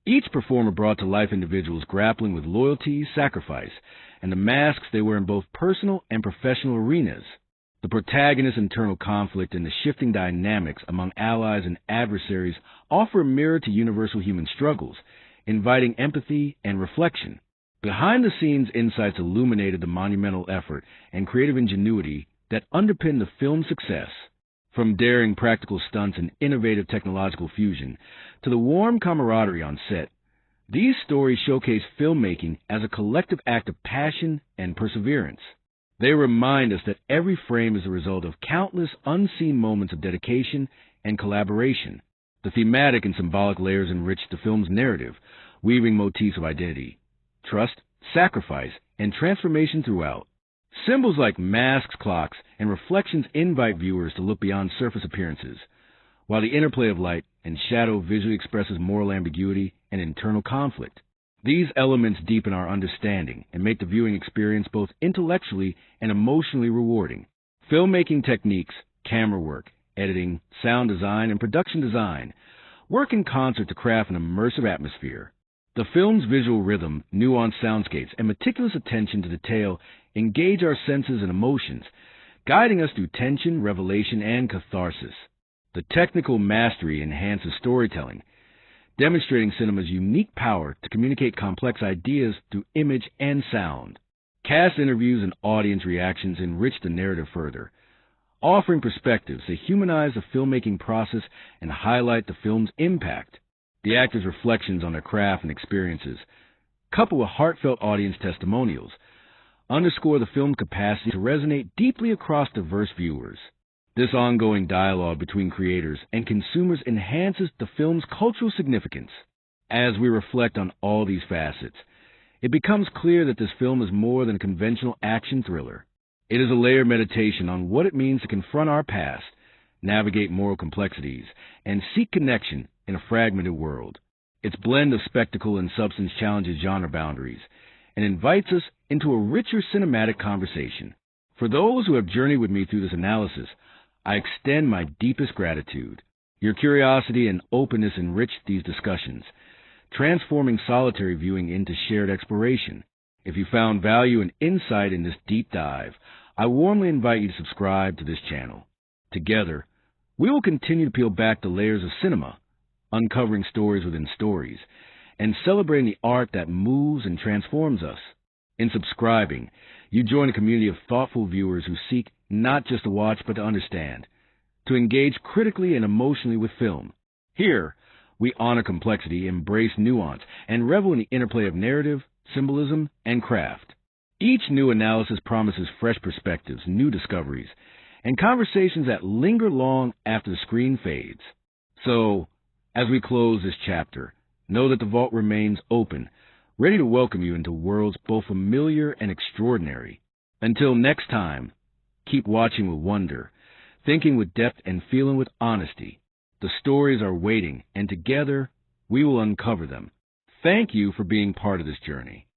Each performer brought to life individuals grappling with loyalty, sacrifice, and the masks they wear in both personal and professional arenas. The protagonist's internal conflict and the shifting dynamics among allies and adversaries offer a mirror to universal human struggles, inviting empathy and reflection. Behind-the-scenes insights illuminated the monumental effort and creative ingenuity that underpinned the film's success. From daring practical stunts and innovative technological fusion to the warm camaraderie on set, these stories showcase filmmaking as a collective act of passion and perseverance. They remind us that every frame is the result of countless unseen moments of dedication and collaboration. The thematic and symbolic layers enrich the film's narrative, weaving motifs of identity, trust, sacrifice, and transformation throughout. Symbols like masks, clocks, and reflections invite viewers to look beyond surface appearances, while the interplay of light and shadow visually expresses moral ambiguity and internal conflict. These elements deepen our understanding and make the viewing experience both intellectually and emotionally rewarding. Filmmaking techniques, camera work, editing, sound design, and production design work in concert to craft an immersive atmosphere. The film's visual rhythm, nuanced soundscapes, and meticulous attention to detail engage our senses and emotions, guiding us through tension, revelation, and catharsis. The technical mastery enhances storytelling, demonstrating cinema's unique power to communicate complex ideas through image and sound. Cast interviews and audience reactions enrich the narrative further, offering perspectives that humanize the filmmaking process and highlight the film's impact. The actors' reflections on their craft and experiences, coupled with heartfelt audience testimonials, underscore the film's capacity to resonate deeply across diverse viewers. This ongoing dialogue between creators and consumers enhances the film's cultural significance. As we reflect on all these facets, it becomes clear that this film is more than a conventional action thriller. It is a layered meditation on what it means to confront our past, navigate moral complexities, and seek connection in a fragmented world. Its blend of spectacle and substance challenges genre boundaries and invites us into a richer cinematic conversation. For those who have journeyed with me through this analysis, I extend my deepest gratitude. Your curiosity and openness enrich these discussions, transforming solitary viewing into shared exploration. If you found value and insight in this deep dive, I warmly invite you to subscribe to this channel. Together, we will continue to peel back the layers of cinema, uncovering stories within stories, and celebrating the art that moves and transforms us. In subscribing, you join a community of thoughtful viewers who seek not just to watch but to understand, to engage critically and emotionally with film. Here, we honor complexity, embrace nuance, and revel in the interplay of narrative, symbolism, and craft. Each new analysis promises fresh perspectives, new discoveries, and conversations that linger long after the screen fades. So, as we close this chapter, know that the vault remains open, ready to welcome you into worlds both familiar and extraordinary. Until next time, keep watching with wonder, thinking with depth, and feeling with honesty. The stories are waiting, and together we will uncover them. Thank you for being part of this journey.